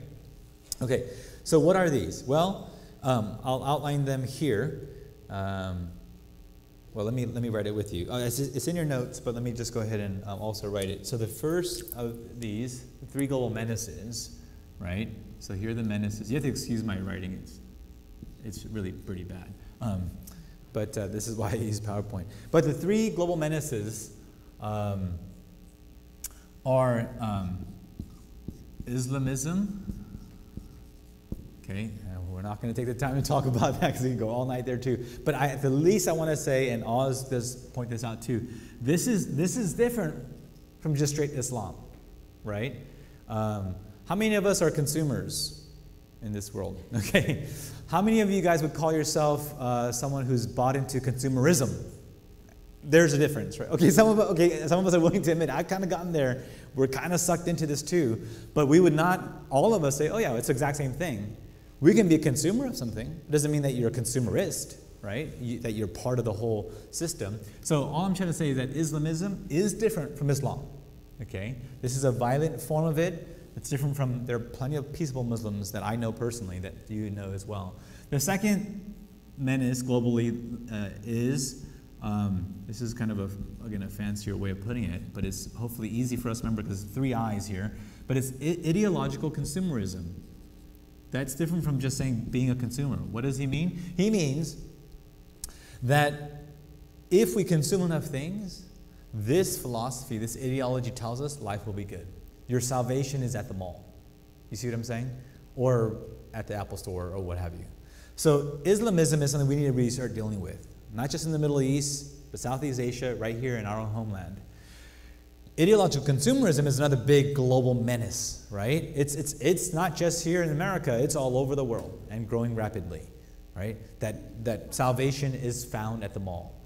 Okay, so what are these? Well, I'll outline them here. Well, let me write it with you. It's in your notes, but let me just go ahead and also write it. So the first of these, 3 global menaces, right? So here are the menaces. You have to excuse my writing. It's really pretty bad. But this is why I use PowerPoint. But the 3 global menaces are Islamism, Okay, we're not going to take the time to talk about that because we can go all night there too. But at the least I want to say, and Oz does point this out too, this is different from just straight Islam, right? How many of us are consumers in this world? Okay, how many of you guys would call yourself someone who's bought into consumerism? There's a difference, right? Okay, some of us are willing to admit, I've kind of gotten there. We're kind of sucked into this too. But we would not, all of us say, oh yeah, it's the exact same thing. We can be a consumer of something. It doesn't mean that you're a consumerist, right? That you're part of the whole system. So all I'm trying to say is that Islamism is different from Islam, okay? This is a violent form of it. It's different from, there are plenty of peaceable Muslims that I know personally that you know as well. The second menace globally is, this is kind of again a fancier way of putting it, but it's hopefully easy for us to remember because 3 I's here, but it's ideological consumerism. That's different from just saying being a consumer. What does he mean? He means that if we consume enough things, this philosophy, this ideology tells us life will be good. Your salvation is at the mall. You see what I'm saying? Or at the Apple store or what have you. So Islamism is something we need to really start dealing with. Not just in the Middle East, but Southeast Asia, right here in our own homeland. Ideological consumerism is another big global menace, right? It's not just here in America, it's all over the world and growing rapidly, right? That salvation is found at the mall.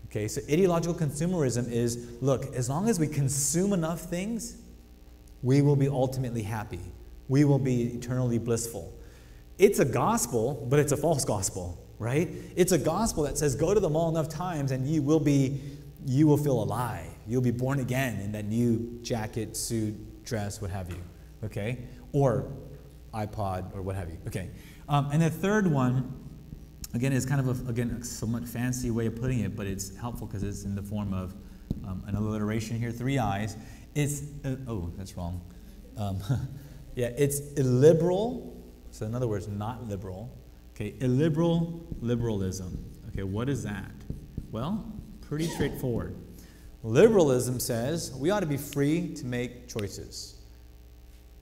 Okay, so ideological consumerism is, look, as long as we consume enough things, we will be ultimately happy. We will be eternally blissful. It's a gospel, but it's a false gospel, right? It's a gospel that says go to the mall enough times and you will feel alive. You'll be born again in that new jacket, suit, dress, what have you, okay? Or iPod or what have you, okay? And the third one, again, is kind of, a somewhat fancy way of putting it, but it's helpful because it's in the form of an alliteration here, 3 I's. It's, oh, that's wrong. Yeah, it's illiberal, so in other words, not liberal. Okay, illiberal liberalism. Okay, what is that? Well, pretty straightforward. Liberalism says we ought to be free to make choices.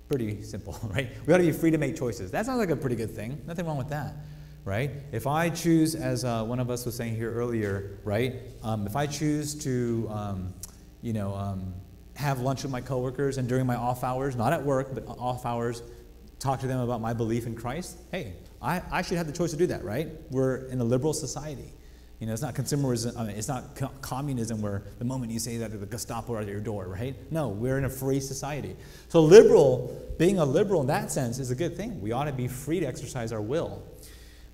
Pretty simple, right? We ought to be free to make choices. That sounds like a pretty good thing. Nothing wrong with that, right? If I choose, as one of us was saying here earlier, right? If I choose to, have lunch with my coworkers and during my off hours, not at work, but off hours, talk to them about my belief in Christ, hey, I should have the choice to do that, right? We're in a liberal society. You know, it's not consumerism, it's not communism where the moment you say that, the Gestapo are at your door, right? No, we're in a free society. So being a liberal in that sense is a good thing. We ought to be free to exercise our will.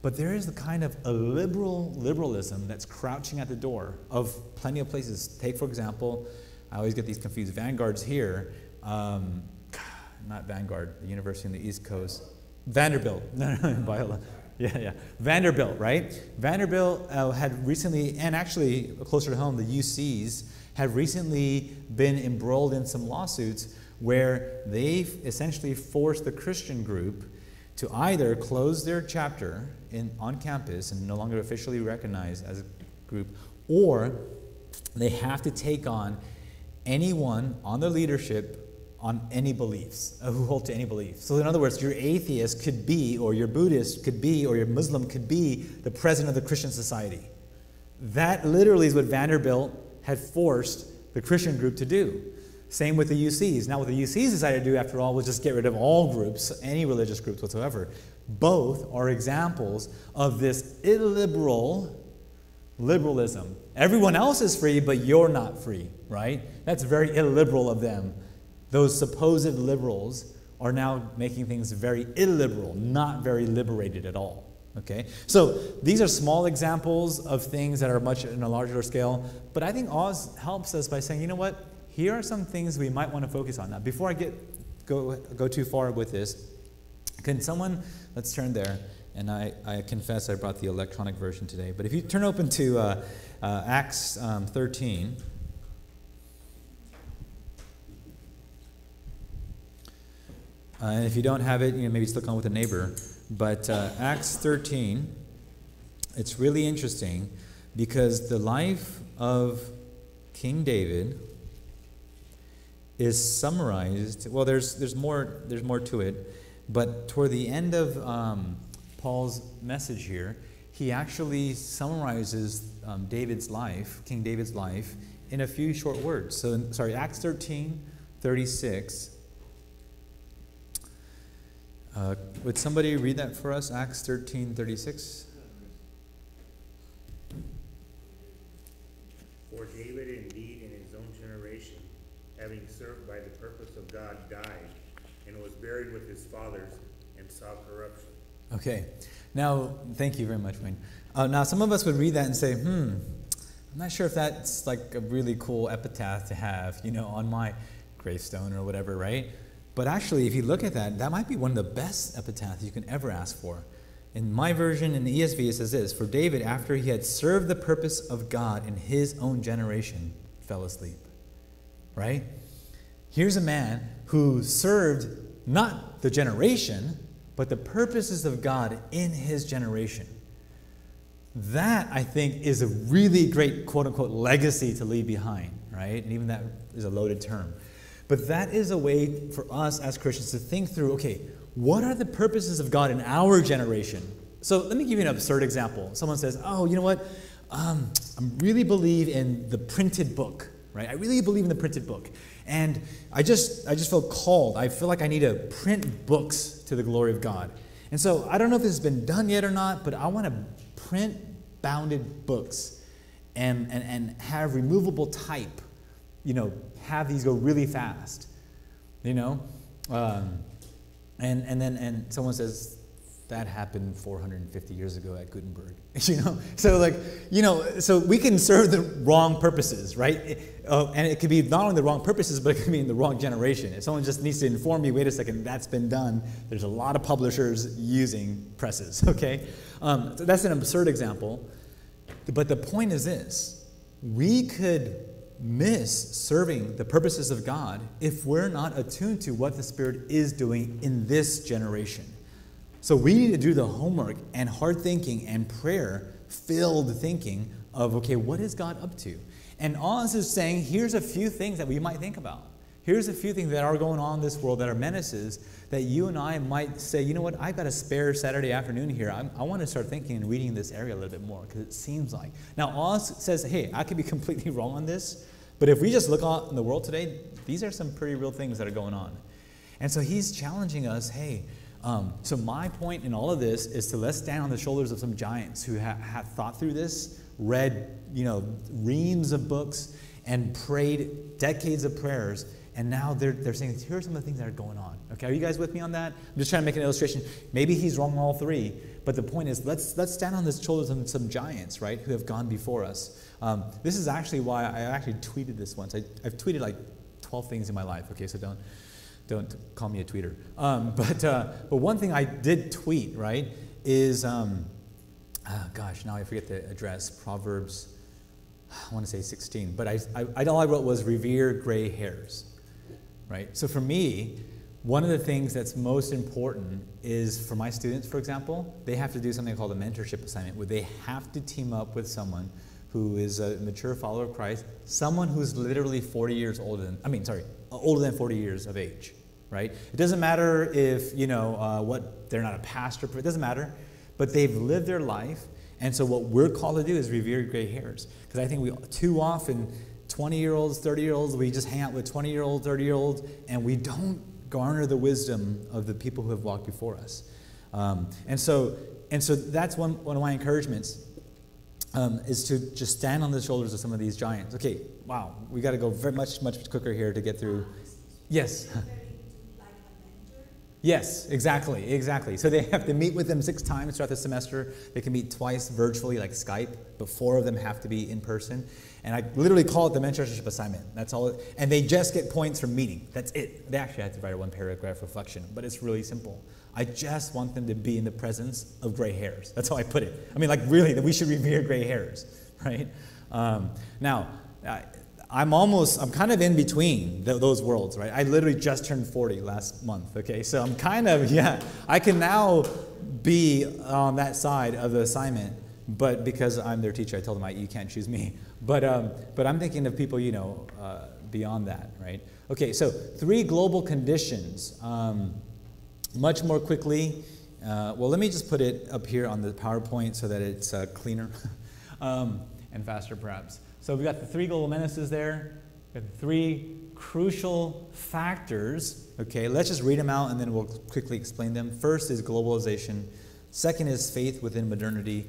But there is the kind of liberalism that's crouching at the door of plenty of places. Take, for example, I always get these confused. Vanguard's here. Not Vanguard, the university on the East Coast. Vanderbilt. No, Biola. Yeah. Vanderbilt, right? Vanderbilt had recently, and actually closer to home, the UCs had recently been embroiled in some lawsuits where they've essentially forced the Christian group to either close their chapter on campus and no longer officially recognized as a group, or they have to take on anyone on their leadership on any beliefs, who hold to any beliefs. So in other words, your atheist could be, or your Buddhist could be, or your Muslim could be the president of the Christian society. That literally is what Vanderbilt had forced the Christian group to do. Same with the UCs. Now what the UCs decided to do, after all, was just get rid of all groups, any religious groups whatsoever. Both are examples of this illiberal liberalism. Everyone else is free, but you're not free, right? That's very illiberal of them. Those supposed liberals are now making things very illiberal, not very liberated at all. Okay? So these are small examples of things that are much in a larger scale, but I think Oz helps us by saying, you know what? Here are some things we might want to focus on. Now, before I go too far with this, can someone, let's turn there, and I confess I brought the electronic version today, but if you turn open to Acts 13, and if you don't have it, maybe just look on with a neighbor. But Acts 13, it's really interesting because the life of King David is summarized. Well, there's more to it, But toward the end of Paul's message here, he actually summarizes David's life, King David's life, in a few short words. So, Acts 13:36. Would somebody read that for us? Acts 13:36. For David indeed in his own generation, having served by the purpose of God, died, and was buried with his fathers, and saw corruption. Okay. Now, thank you very much, Wayne. Now, some of us would read that and say, I'm not sure if that's like a really cool epitaph to have, on my gravestone or whatever, right? But actually, if you look at that, that might be one of the best epitaphs you can ever ask for. In my version, in the ESV, it says this: for David, after he had served the purpose of God in his own generation, fell asleep. Right? Here's a man who served not the generation, but the purposes of God in his generation. That, I think, is a really great, quote-unquote, legacy to leave behind, right? And even that is a loaded term. But that is a way for us as Christians to think through, okay, what are the purposes of God in our generation? So let me give you an absurd example. Someone says, oh, you know what? I really believe in the printed book, right? I really believe in the printed book. And I just feel called. I feel like I need to print books to the glory of God. And so I don't know if this has been done yet or not, but I want to print bounded books and have removable type, have these go really fast, and someone says that happened 450 years ago at Gutenberg, so we can serve the wrong purposes, right? And it could be not only the wrong purposes, but it could be in the wrong generation. If someone just needs to inform me, wait a second, that's been done. There's a lot of publishers using presses, okay? So that's an absurd example. But the point is this: we could miss serving the purposes of God if we're not attuned to what the Spirit is doing in this generation. So we need to do the homework and hard thinking and prayer-filled thinking of, okay, what is God up to? And Oz is saying, here's a few things that we might think about. Here's a few things that are going on in this world that are menaces that you and I might say, you know what, I've got a spare Saturday afternoon here. I want to start thinking and reading this area a little bit more because it seems like. Now, Oz says, hey, I could be completely wrong on this, but if we just look out in the world today, these are some pretty real things that are going on. And so he's challenging us, hey, so my point in all of this is to let's stand on the shoulders of some giants who have thought through this, read, reams of books, and prayed decades of prayers. And now they're saying, here are some of the things that are going on. Okay, are you guys with me on that? I'm just trying to make an illustration. Maybe he's wrong on all three, but the point is, let's stand on the shoulders of some giants, right, who have gone before us. This is actually why I actually tweeted this once. I've tweeted like 12 things in my life. Okay, so don't call me a tweeter. But one thing I did tweet, right, is gosh, now I forget the address. Proverbs, I want to say 16, but all I wrote was revere gray hairs. Right? So for me, one of the things that's most important is for my students, for example, they have to do something called a mentorship assignment where they have to team up with someone who is a mature follower of Christ, someone who's literally 40 years older than 40 years of age, right? It doesn't matter if, they're not a pastor, it doesn't matter, but they've lived their life, and so what we're called to do is revere gray hairs. Because I think we too often, 20-year-olds, 30-year-olds, we just hang out with 20-year-olds, 30-year-olds, and we don't garner the wisdom of the people who have walked before us. And so that's one of my encouragements, is to just stand on the shoulders of some of these giants. Okay, wow, we got to go very much quicker here to get through. Yes. Yes, exactly. So they have to meet with them 6 times throughout the semester. They can meet twice virtually, like Skype, but 4 of them have to be in person. And I literally call it the mentorship assignment. That's all. And they just get points from meeting. That's it. They actually have to write a 1-paragraph reflection, but it's really simple. I just want them to be in the presence of gray hairs. That's how I put it. I mean, like really, that we should revere gray hairs, right? Now, I'm kind of in between those worlds, right? I literally just turned 40 last month, okay? So I'm kind of, I can now be on that side of the assignment, but because I'm their teacher, I told them, you can't choose me. But I'm thinking of people, beyond that, right? Okay, so 3 global conditions much more quickly. Well, let me just put it up here on the PowerPoint so that it's cleaner and faster, perhaps. So we've got the 3 global menaces there. We've got the 3 crucial factors. Okay, let's just read them out and then we'll quickly explain them. First is globalization. Second is faith within modernity.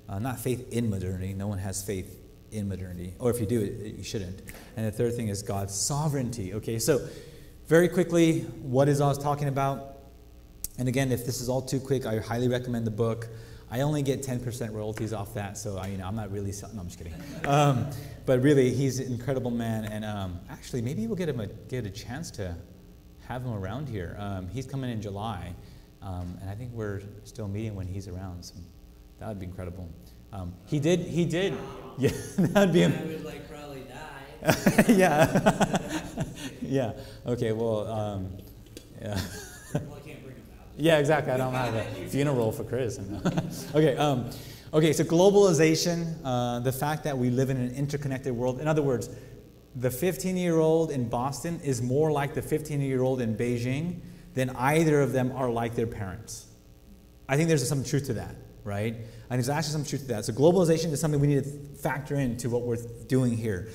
Not faith in modernity. No one has faith in modernity. Or if you do, you shouldn't. And the third thing is God's sovereignty. Okay, so very quickly, what is I was talking about? And again, if this is all too quick, I highly recommend the book. I only get 10% royalties off that, so I'm not really selling. No, I'm just kidding. But really, he's an incredible man, and actually, maybe we'll get a chance to have him around here. He's coming in July, and I think we're still meeting when he's around. So that would be incredible. He did. Yeah, that'd be. I would probably die. Yeah. Yeah. Okay. Well. Yeah. Well, I can't bring him out. Yeah, exactly. I don't have a funeral for Chris. Okay. Okay. So globalization, the fact that we live in an interconnected world. In other words, the 15-year-old in Boston is more like the 15-year-old in Beijing than either of them are like their parents. I think there's some truth to that, right? And there's actually some truth to that. So globalization is something we need to factor into what we're doing here.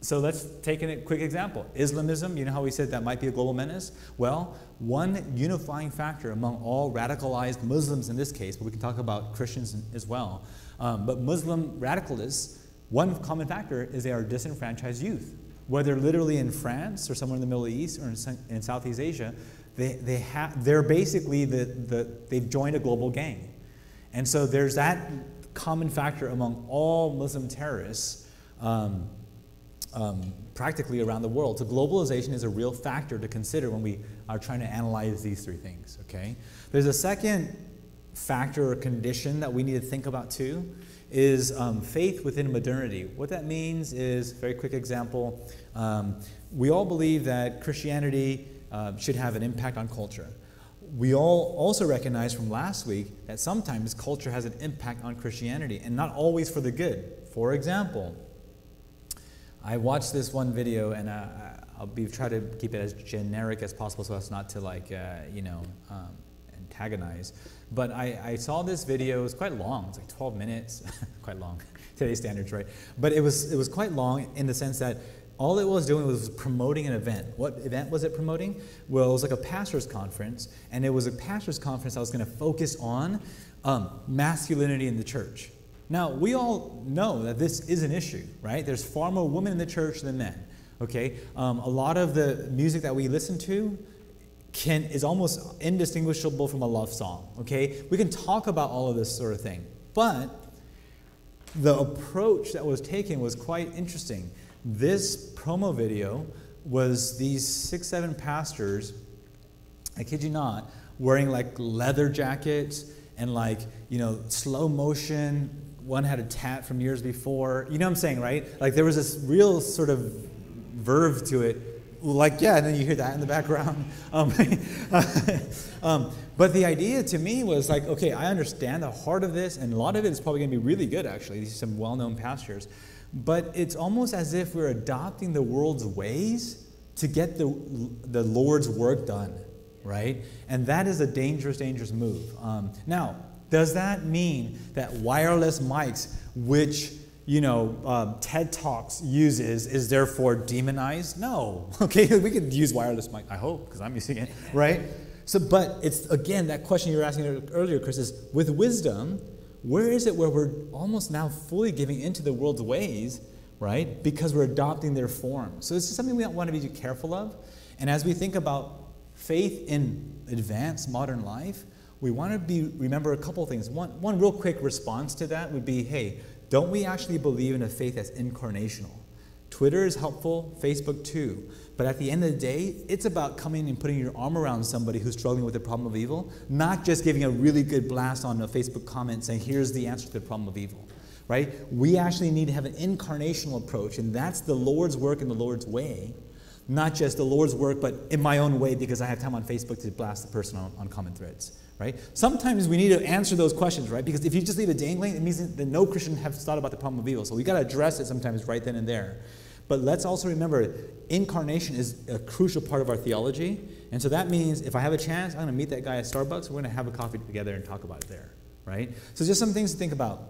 So let's take a quick example. Islamism, you know how we said that might be a global menace? Well, one unifying factor among all radicalized Muslims in this case, but we can talk about Christians as well, but Muslim radicalists, one common factor is they are disenfranchised youth. Whether literally in France or somewhere in the Middle East or in Southeast Asia, they're basically they've joined a global gang. And so there's that common factor among all Muslim terrorists practically around the world. So globalization is a real factor to consider when we are trying to analyze these 3 things, okay? There's a second factor or condition that we need to think about too, is faith within modernity. What that means is, very quick example, we all believe that Christianity should have an impact on culture. We all also recognize from last week that sometimes culture has an impact on Christianity, and not always for the good. For example, I watched this one video, and I'll try to keep it as generic as possible so as not to antagonize. But I saw this video. It was quite long. It's like 12 minutes. Quite long, today's standards, right? But it was quite long in the sense that all it was doing was promoting an event. What event was it promoting? Well, it was like a pastor's conference, and it was a pastor's conference that was going to focus on masculinity in the church. Now, we all know that this is an issue, right? There's far more women in the church than men, okay? A lot of the music that we listen to is almost indistinguishable from a love song, okay? We can talk about all of this sort of thing, but the approach that was taken was quite interesting. This promo video was these 6-7 pastors, I kid you not, wearing like leather jackets and slow motion. One had a tat from years before. You know what I'm saying, right? Like there was this real sort of verve to it. Like, yeah, and then you hear that in the background. But the idea to me was like, okay, I understand the heart of this, and a lot of it is probably going to be really good, actually. These are some well-known pastors. But it's almost as if we're adopting the world's ways to get the Lord's work done, right? And that is a dangerous, dangerous move. Now, does that mean that wireless mics, which TED Talks uses, is therefore demonized? No. Okay, we could use wireless mic, I hope, because I'm using it, right? So, but it's, again, that question you were asking earlier, Chris, is with wisdom, where is it where we're almost now fully giving into the world's ways, right? Because we're adopting their form. So this is something we want to be careful of. And as we think about faith in advanced modern life, we want to remember a couple things. One real quick response to that would be, hey, don't we actually believe in a faith that's incarnational? Twitter is helpful, Facebook too. But at the end of the day, it's about coming and putting your arm around somebody who's struggling with the problem of evil, not just giving a really good blast on a Facebook comment saying, here's the answer to the problem of evil, right? We actually need to have an incarnational approach, and that's the Lord's work in the Lord's way, not just the Lord's work, but in my own way because I have time on Facebook to blast the person on comment threads. Right? Sometimes we need to answer those questions, right? Because if you just leave it dangling, it means that no Christian has thought about the problem of evil. So we got to address it sometimes right then and there. But let's also remember, incarnation is a crucial part of our theology. And so that means if I have a chance, I'm going to meet that guy at Starbucks. We're going to have a coffee together and talk about it there, right? So just some things to think about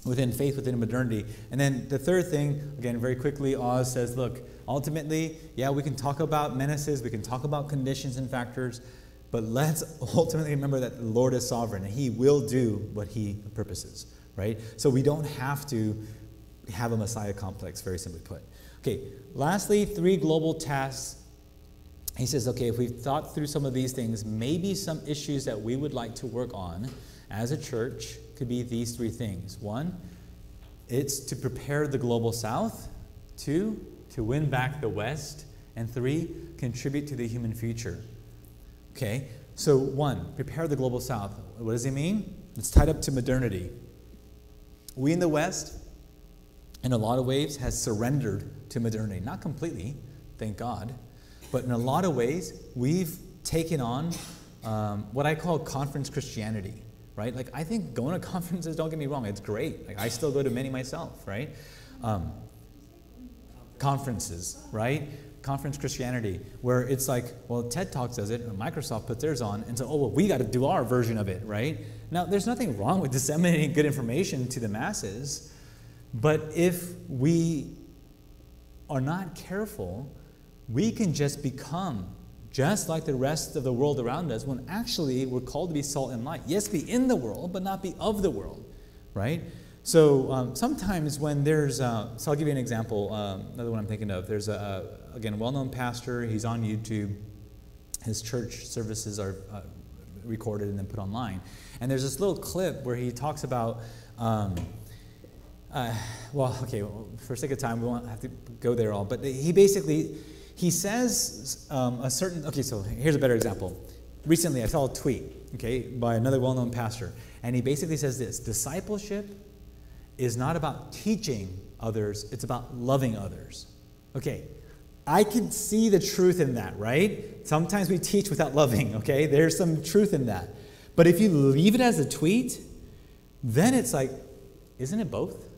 within faith, within modernity. And then the third thing, again, very quickly, Oz says, look, ultimately, yeah, we can talk about menaces, we can talk about conditions and factors, but let's ultimately remember that the Lord is sovereign and he will do what he purposes, right? So we don't have to have a Messiah complex, very simply put. Okay, lastly, 3 global tasks. He says, okay, if we've thought through some of these things, maybe some issues that we would like to work on as a church could be these 3 things. 1, it's to prepare the global south. 2, to win back the West. And 3, contribute to the human future. Okay, so 1, prepare the global south. What does he mean? It's tied up to modernity. We in the West, in a lot of ways, has surrendered to modernity. Not completely, thank God. But in a lot of ways, we've taken on what I call conference Christianity, right? Like, I think going to conferences, don't get me wrong, it's great. Like, I still go to many myself, right? Conferences, right? Conference Christianity, where it's like, well, TED Talks does it, and Microsoft puts theirs on, and so, oh, well, we got to do our version of it, right? Now, there's nothing wrong with disseminating good information to the masses, but if we are not careful, we can just become just like the rest of the world around us, when actually we're called to be salt and light. Yes, be in the world, but not be of the world, right? So sometimes when there's, so I'll give you an example, another one I'm thinking of. There's again, a well-known pastor. He's on YouTube. His church services are recorded and then put online. And there's this little clip where he talks about, well, for sake of time, we won't have to go there all, but he says a certain, okay, so here's a better example. Recently, I saw a tweet, okay, by another well-known pastor, and he basically says this: discipleship is not about teaching others, it's about loving others. Okay, I can see the truth in that, right? Sometimes we teach without loving, okay? There's some truth in that. But if you leave it as a tweet, then it's like, isn't it both?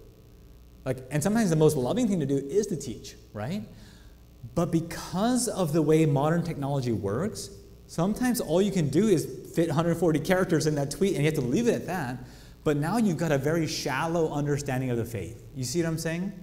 Like, and sometimes the most loving thing to do is to teach, right? But because of the way modern technology works, sometimes all you can do is fit 140 characters in that tweet, and you have to leave it at that. But now you've got a very shallow understanding of the faith. You see what I'm saying?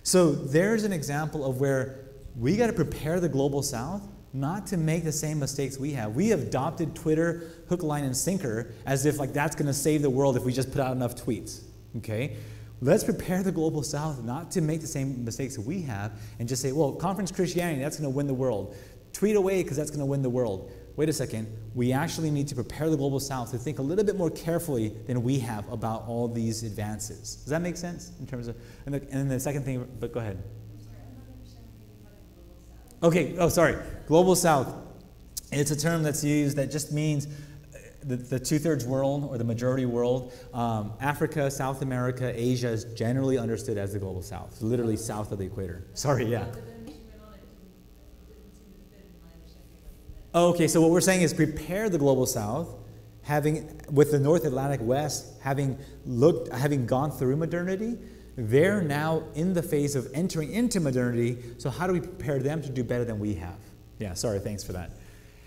So there's an example of where we got to prepare the global south not to make the same mistakes we have. We have adopted Twitter hook, line, and sinker as if like that's going to save the world if we just put out enough tweets. Okay? Let's prepare the global south not to make the same mistakes that we have and just say, well, conference Christianity, that's going to win the world. Tweet away because that's going to win the world. Wait a second. We actually need to prepare the global south to think a little bit more carefully than we have about all these advances. Does that make sense in terms of, and then the second thing, but go ahead. Okay, oh, sorry. Global south. It's a term that's used that just means the two-thirds world or the majority world. Africa, South America, Asia is generally understood as the global south, literally south of the equator. Sorry, yeah. Okay, so what we're saying is prepare the global south, with the North Atlantic West, having gone through modernity. They're now in the phase of entering into modernity, so how do we prepare them to do better than we have? Yeah, sorry, thanks for that.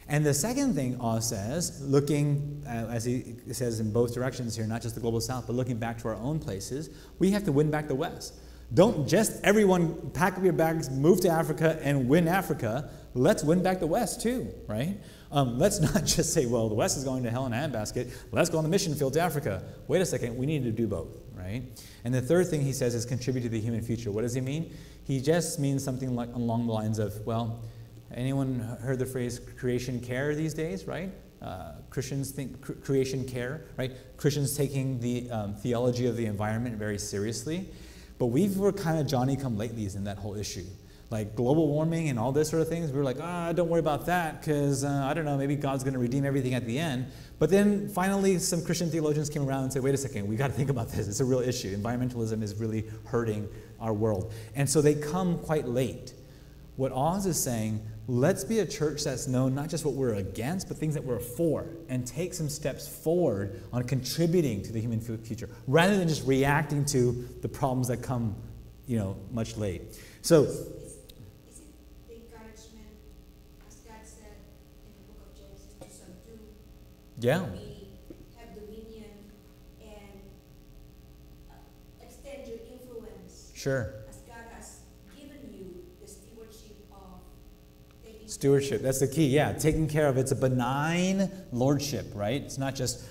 And the second thing Oz says, looking, as he says in both directions here, not just the global south, but looking back to our own places, we have to win back the West. Don't just everyone pack up your bags, move to Africa, and win Africa. Let's win back the West too, right? Let's not just say, well, the West is going to hell in a handbasket. Let's go on the mission field to Africa. Wait a second, we need to do both, right? And the third thing he says is contribute to the human future. What does he mean? He just means something like along the lines of, well, anyone heard the phrase creation care these days, right? Christians think creation care, right? Christians taking the theology of the environment very seriously. But we were kind of Johnny-come-latelys in that whole issue. Like global warming and all this sort of things, we were like, don't worry about that because, I don't know, maybe God's going to redeem everything at the end. But then finally some Christian theologians came around and said, wait a second, we got to think about this. It's a real issue. Environmentalism is really hurting our world. And so they come quite late. What Oz is saying, let's be a church that's known not just what we're against, but things that we're for, and take some steps forward on contributing to the human future, rather than just reacting to the problems that come, much late. So. Is it the encouragement, as God said in the book of Genesis, to subdue, Yeah. have dominion, and extend your influence? Sure. As God has given you the stewardship of taking Stewardship, that's the key, yeah. Taking care of, it's a benign lordship, right? It's not just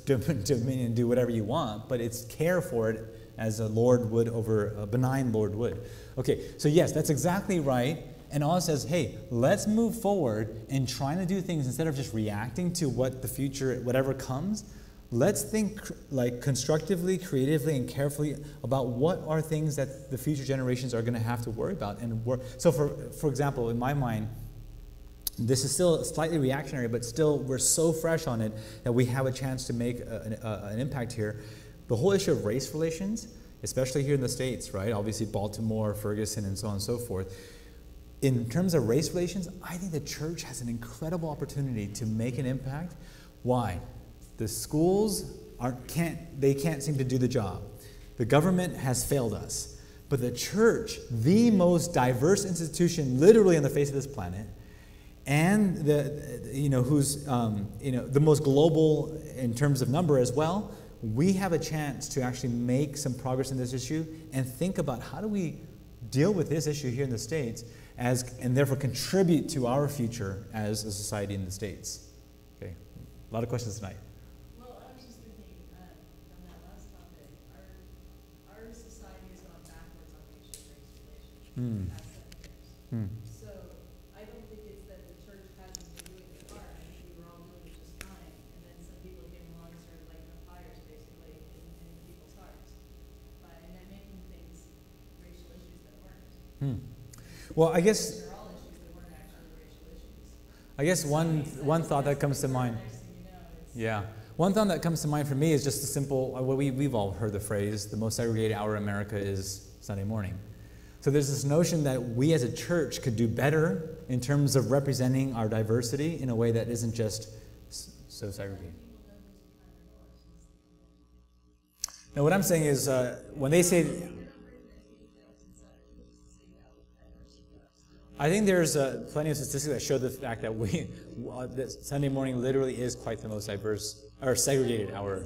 dominion and do whatever you want, but it's care for it as a lord would over, a benign lord would. Okay, so yes, that's exactly right. And all it says, hey, let's move forward and trying to do things instead of just reacting to what the future, whatever comes. Let's think like constructively, creatively, and carefully about what are things that the future generations are going to have to worry about. And so, for example, in my mind, this is still slightly reactionary, but still we're so fresh on it that we have a chance to make an impact here. The whole issue of race relations, especially here in the States, right? Obviously Baltimore, Ferguson, and so on and so forth. In terms of race relations, I think the church has an incredible opportunity to make an impact. Why? The schools can't seem to do the job. The government has failed us. But the church, the most diverse institution literally on the face of this planet, and who's the most global in terms of number as well, we have a chance to actually make some progress in this issue and think about how do we deal with this issue here in the States and therefore contribute to our future as a society in the States. Okay, a lot of questions tonight. Well, I was just thinking on that last topic, our society has gone backwards on race relations in the past 7 years. So I don't think it's that the church hasn't been doing its part. I think we were all doing it just fine, and then some people came along and started lighting up fires basically in people's hearts, and then making things racial issues that weren't. Well, I guess. They're all issues that weren't actually racial issues. I guess one thought that comes to mind. Yeah. One thought that comes to mind for me is just the simple, we've all heard the phrase, the most segregated hour in America is Sunday morning. So there's this notion that we as a church could do better in terms of representing our diversity in a way that isn't just so segregated. Now what I'm saying is when they say, I think there's plenty of statistics that show the fact that that Sunday morning literally is quite the most diverse or segregated hour.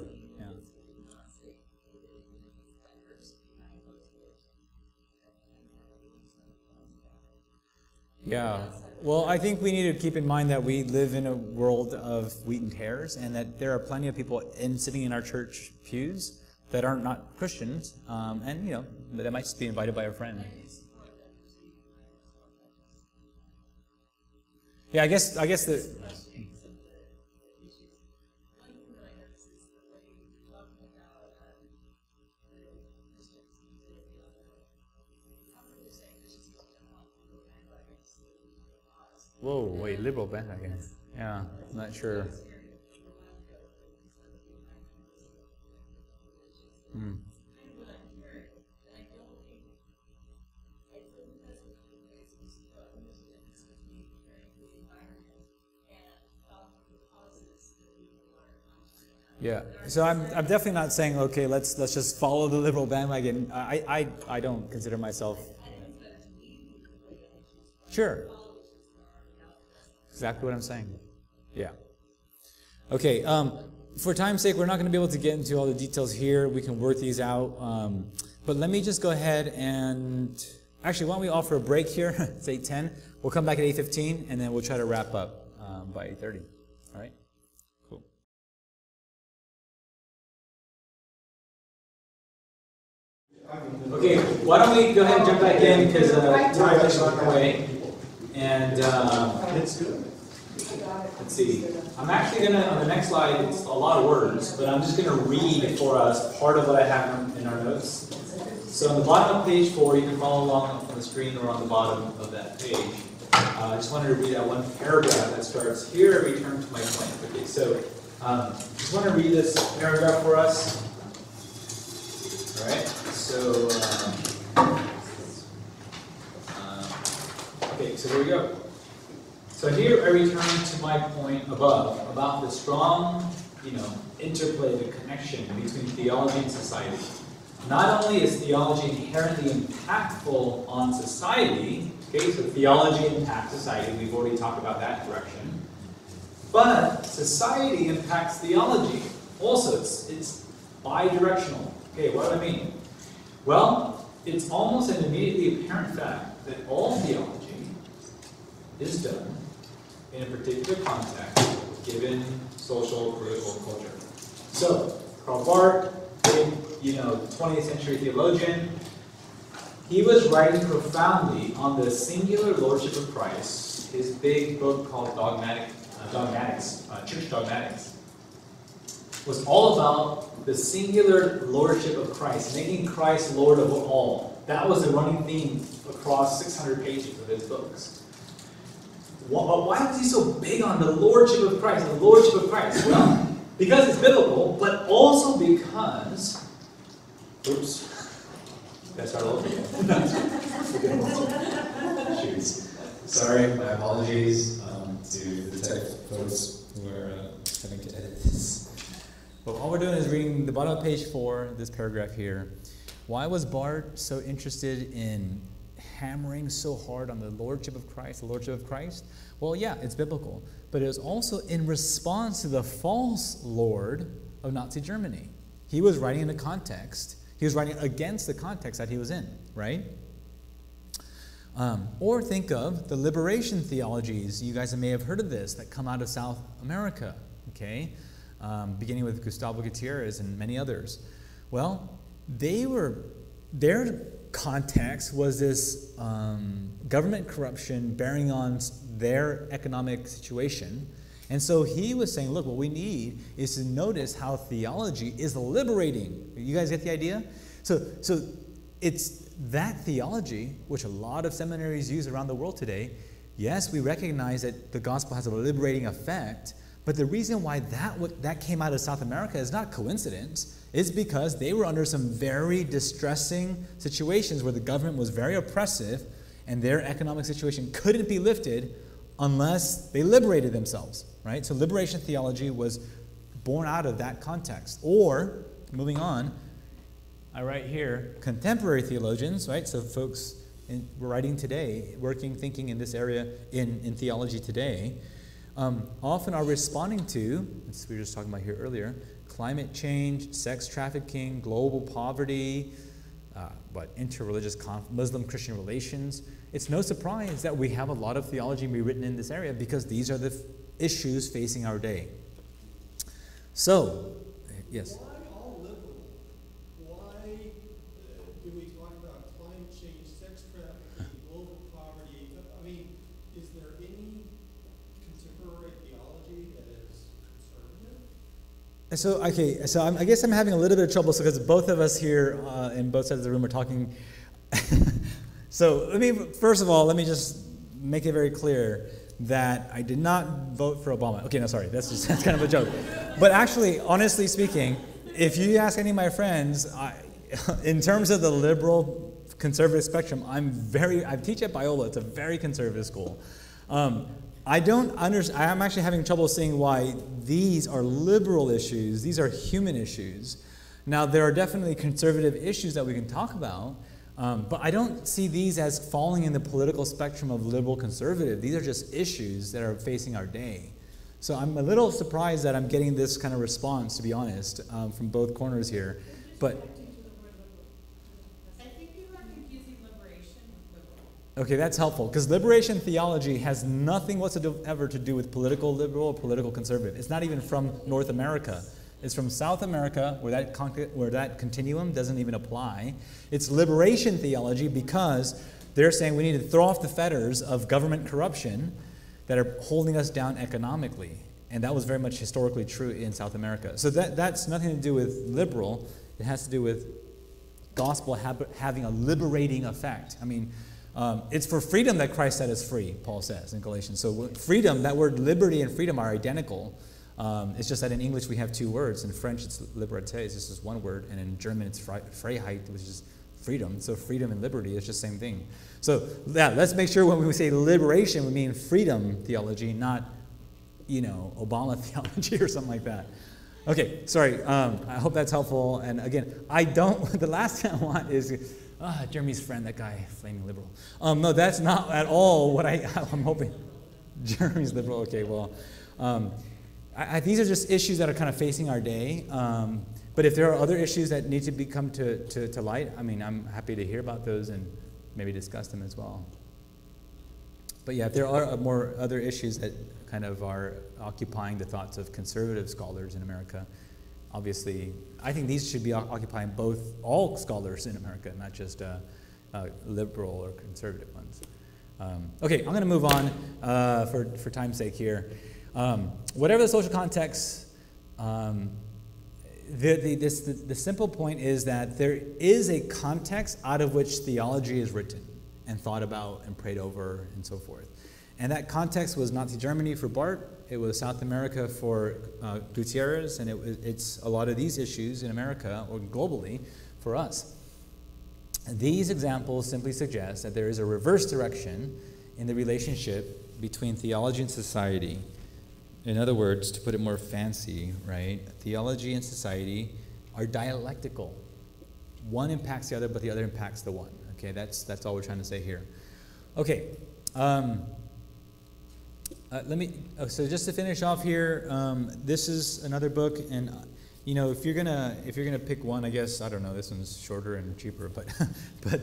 Yeah. Well, I think we need to keep in mind that we live in a world of wheat and tares, and that there are plenty of people sitting in our church pews that are not Christians, and that might just be invited by a friend. Yeah, I guess the. Whoa, wait, liberal bandwagon. Yeah, I'm not sure. Yeah, so I'm definitely not saying, okay, let's just follow the liberal bandwagon. I don't consider myself. Sure. Exactly what I'm saying. Yeah. Okay, for time's sake, we're not going to be able to get into all the details here. We can work these out. But let me just go ahead and... Actually, why don't we offer a break here? It's 8:10. We'll come back at 8:15, and then we'll try to wrap up by 8:30. All right? Cool. Okay, why don't we go ahead and jump back in, because time is running away. And let's see. I'm actually going to, on the next slide, it's a lot of words, but I'm just going to read for us part of what I have in our notes. So on the bottom of page 4, you can follow along on the screen or on the bottom of that page. I just wanted to read that one paragraph that starts, "Here I return to my point." Okay, so just want to read this paragraph for us. All right, so okay, so here we go. So here I return to my point above about the strong, interplay, the connection between theology and society. not only is theology inherently impactful on society, okay, so theology impacts society, we've already talked about that direction, but society impacts theology. Also, it's bi-directional. Okay, what do I mean? Well, it's almost an immediately apparent fact that all theology is done in a particular context, given social, political, culture. So, Karl Barth, big, 20th century theologian, he was writing profoundly on the singular lordship of Christ. His big book called Church Dogmatics, was all about the singular lordship of Christ, making Christ Lord of all. That was the running theme across 600 pages of his books. Why was he so big on the lordship of Christ, the lordship of Christ? Well, because it's biblical, but also because, That's our little Shoes. Sorry, my apologies to the tech folks who are having to edit this. But all we're doing is reading the bottom of page 4, this paragraph here. Why was Barth so interested in hammering so hard on the lordship of Christ, the lordship of Christ? Well, yeah, it's biblical, but it was also in response to the false lord of Nazi Germany. He was writing in a context. He was writing against the context that he was in, right? Or think of the liberation theologies. You guys may have heard of this that come out of South America, okay? Beginning with Gustavo Gutierrez and many others. Well, their context was this government corruption bearing on their economic situation. And so he was saying, look, what we need is to notice how theology is liberating. You guys get the idea? So it's that theology, which a lot of seminaries use around the world today. Yes, we recognize that the gospel has a liberating effect, but the reason why that came out of South America is not coincidence. It's because they were under some very distressing situations where the government was very oppressive and their economic situation couldn't be lifted unless they liberated themselves, right? So liberation theology was born out of that context. Or, moving on, I write here, contemporary theologians, right? So folks writing today, working, thinking in this area in theology today, often are responding to, as we were just talking about here earlier, climate change, sex trafficking, global poverty, interreligious Muslim-Christian relations. It's no surprise that we have a lot of theology being written in this area because these are the issues facing our day. So, yes? Why all liberal? Why do we talk about climate change, sex trafficking, global poverty? I mean, is there any contemporary theology that is conservative? So I guess I'm having a little bit of trouble because both of us here in both sides of the room are talking. So first of all, let me just make it very clear that I did not vote for Obama. Okay, no, sorry, that's kind of a joke. But actually, honestly speaking, if you ask any of my friends, in terms of the liberal conservative spectrum, I teach at Biola. It's a very conservative school. I'm actually having trouble seeing why these are liberal issues. These are human issues. Now, there are definitely conservative issues that we can talk about, but I don't see these as falling in the political spectrum of liberal conservative. These are just issues that are facing our day. So I'm a little surprised that I'm getting this kind of response, to be honest, from both corners here. But I think you are confusing liberation with liberal. okay, that's helpful, because liberation theology has nothing whatsoever to do with political liberal or political conservative. It's not even from North America. It's from South America, where that continuum doesn't even apply. It's liberation theology because they're saying we need to throw off the fetters of government corruption that are holding us down economically. And that was very much historically true in South America. So that's nothing to do with liberal. It has to do with gospel having a liberating effect. I mean, it's for freedom that Christ set us free, Paul says in Galatians. So freedom, that word liberty and freedom are identical. It's just that in English we have two words. In French it's liberté, it's just one word, and in German it's Freiheit, which is freedom. So freedom and liberty is just the same thing. So yeah, let's make sure when we say liberation, we mean freedom theology, not Obama theology or something like that. Okay, sorry. I hope that's helpful. And again, the last thing I want is Jeremy's friend, that guy, flaming liberal. No, that's not at all what I'm hoping. Jeremy's liberal. Okay, well, these are just issues that are kind of facing our day. But if there are other issues that need to come to light, I mean, I'm happy to hear about those and maybe discuss them as well. But yeah, if there are more other issues that kind of are occupying the thoughts of conservative scholars in America, obviously, I think these should be occupying all scholars in America, not just liberal or conservative ones. Okay, I'm going to move on for time's sake here. Whatever the social context, the simple point is that there is a context out of which theology is written and thought about and prayed over and so forth. And that context was Nazi Germany for Barth, it was South America for Gutierrez, and it's a lot of these issues in America or globally for us. These examples simply suggest that there is a reverse direction in the relationship between theology and society. In other words, to put it more fancy, right? Theology and society are dialectical. One impacts the other, but the other impacts the one. Okay, that's all we're trying to say here. Okay, so just to finish off here, this is another book, and if you're gonna pick one, I guess, I don't know, this one's shorter and cheaper, but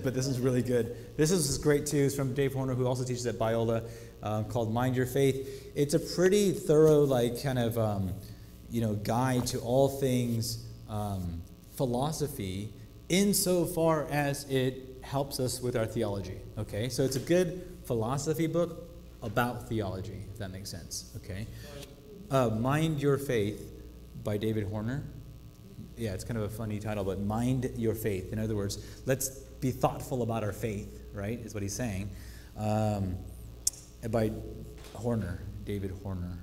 but this is really good. This is great too. It's from Dave Horner, who also teaches at Biola, called Mind Your Faith. It's a pretty thorough, kind of guide to all things philosophy, insofar as it helps us with our theology. Okay, so it's a good philosophy book about theology, if that makes sense. Okay, Mind Your Faith by David Horner. Yeah, it's kind of a funny title, but Mind Your Faith. In other words, let's be thoughtful about our faith, right, is what he's saying. By Horner, David Horner.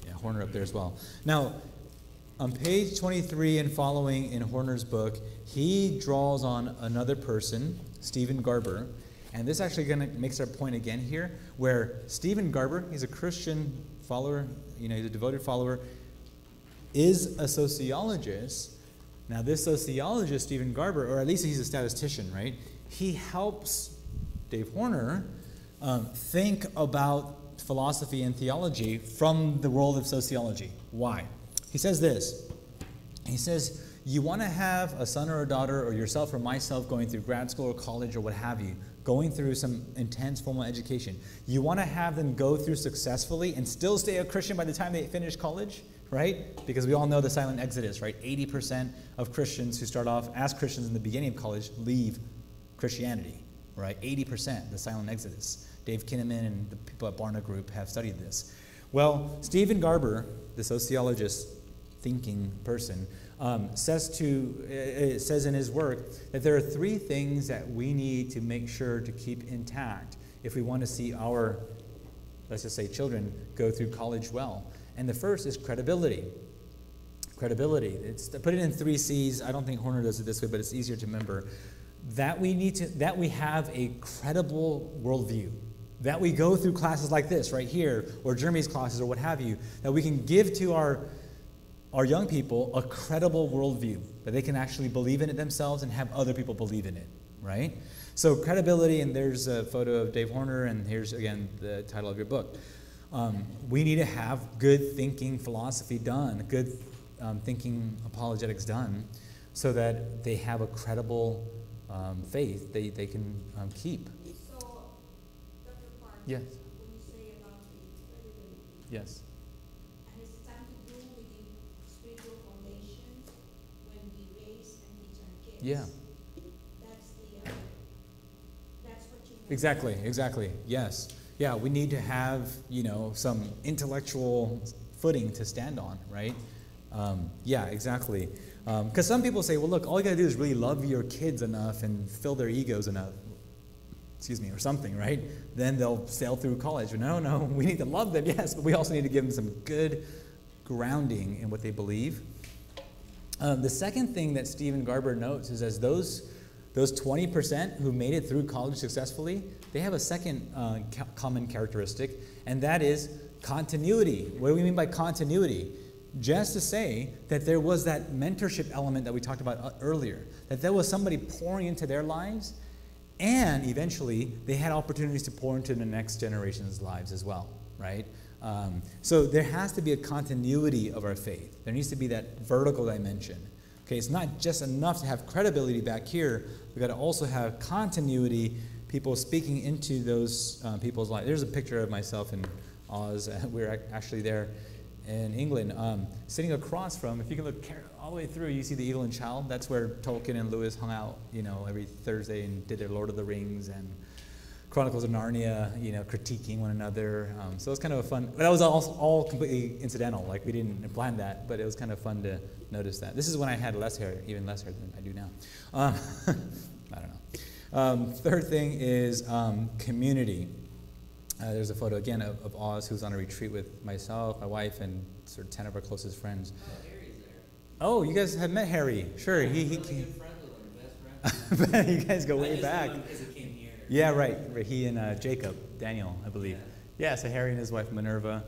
Yeah, Horner up there as well. Now, on page 23 and following in Horner's book, he draws on another person, Stephen Garber, and this actually makes our point again here, where Stephen Garber, he's a Christian follower, he's a devoted follower, is a sociologist. Now, this sociologist, Stephen Garber, or at least he's a statistician, right? He helps Dave Horner think about philosophy and theology from the world of sociology. Why? He says this. He says, you want to have a son or a daughter, or yourself or myself, going through grad school or college or what have you, going through some intense formal education. You want to have them go through successfully and still stay a Christian by the time they finish college, right? Because we all know the silent exodus, right? 80% of Christians who start off as Christians in the beginning of college leave Christianity, right? 80%, the silent exodus. Dave Kinnaman and the people at Barna Group have studied this. Well, Stephen Garber, the sociologist, thinking person, says in his work that there are three things that we need to make sure to keep intact if we want to see our, let's just say, children go through college well. And the first is credibility. Credibility. Put it in 3 C's. I don't think Horner does it this way, but it's easier to remember. That we have a credible worldview. That we go through classes like this right here, or Jeremy's classes, or what have you, that we can give to our young people a credible worldview, that they can actually believe in it themselves and have other people believe in it, right? So credibility, and there's a photo of Dave Horner, and here's, again, the title of your book. We need to have good thinking philosophy done, good thinking apologetics done, so that they have a credible faith they can keep. So, Dr. Park, Yes. when you say about the credibility, Yes. and it's time to do with the spiritual foundation when we raise and teach our kids. Yeah. That's what you meant. Exactly. Yes. Yeah, we need to have, some intellectual footing to stand on, right? Yeah, exactly. Because some people say, well, look, all you got to do is really love your kids enough and fill their egos enough, or something, right? Then they'll sail through college. No, we need to love them, yes, but we also need to give them some good grounding in what they believe. The second thing that Stephen Garber notes is as those 20% who made it through college successfully, they have a second common characteristic, and that is continuity. What do we mean by continuity? just to say that there was that mentorship element that we talked about earlier, that there was somebody pouring into their lives, and eventually they had opportunities to pour into the next generation's lives as well, right? So there has to be a continuity of our faith. There needs to be that vertical dimension. Okay, it's not just enough to have credibility back here. We've got to also have continuity, people speaking into those people's lives. There's a picture of myself in Oz. We were actually there in England, sitting across from, if you can look all the way through, you see the Eagle and Child. That's where Tolkien and Lewis hung out, every Thursday and did their Lord of the Rings and Chronicles of Narnia, critiquing one another. So it was kind of a fun, but that was all completely incidental. Like, we didn't plan that, but it was kind of fun to notice that. This is when I had less hair, even less hair than I do now. I don't know. Third thing is community. There's a photo again of Oz, who's on a retreat with myself, my wife, and sort of 10 of our closest friends. Oh, Harry's there. Oh, you guys have met Harry. Sure, he came. Best friend. You guys go way back. He came here. Yeah, right. He and Jacob, Daniel, I believe. Yeah, so Harry and his wife Minerva.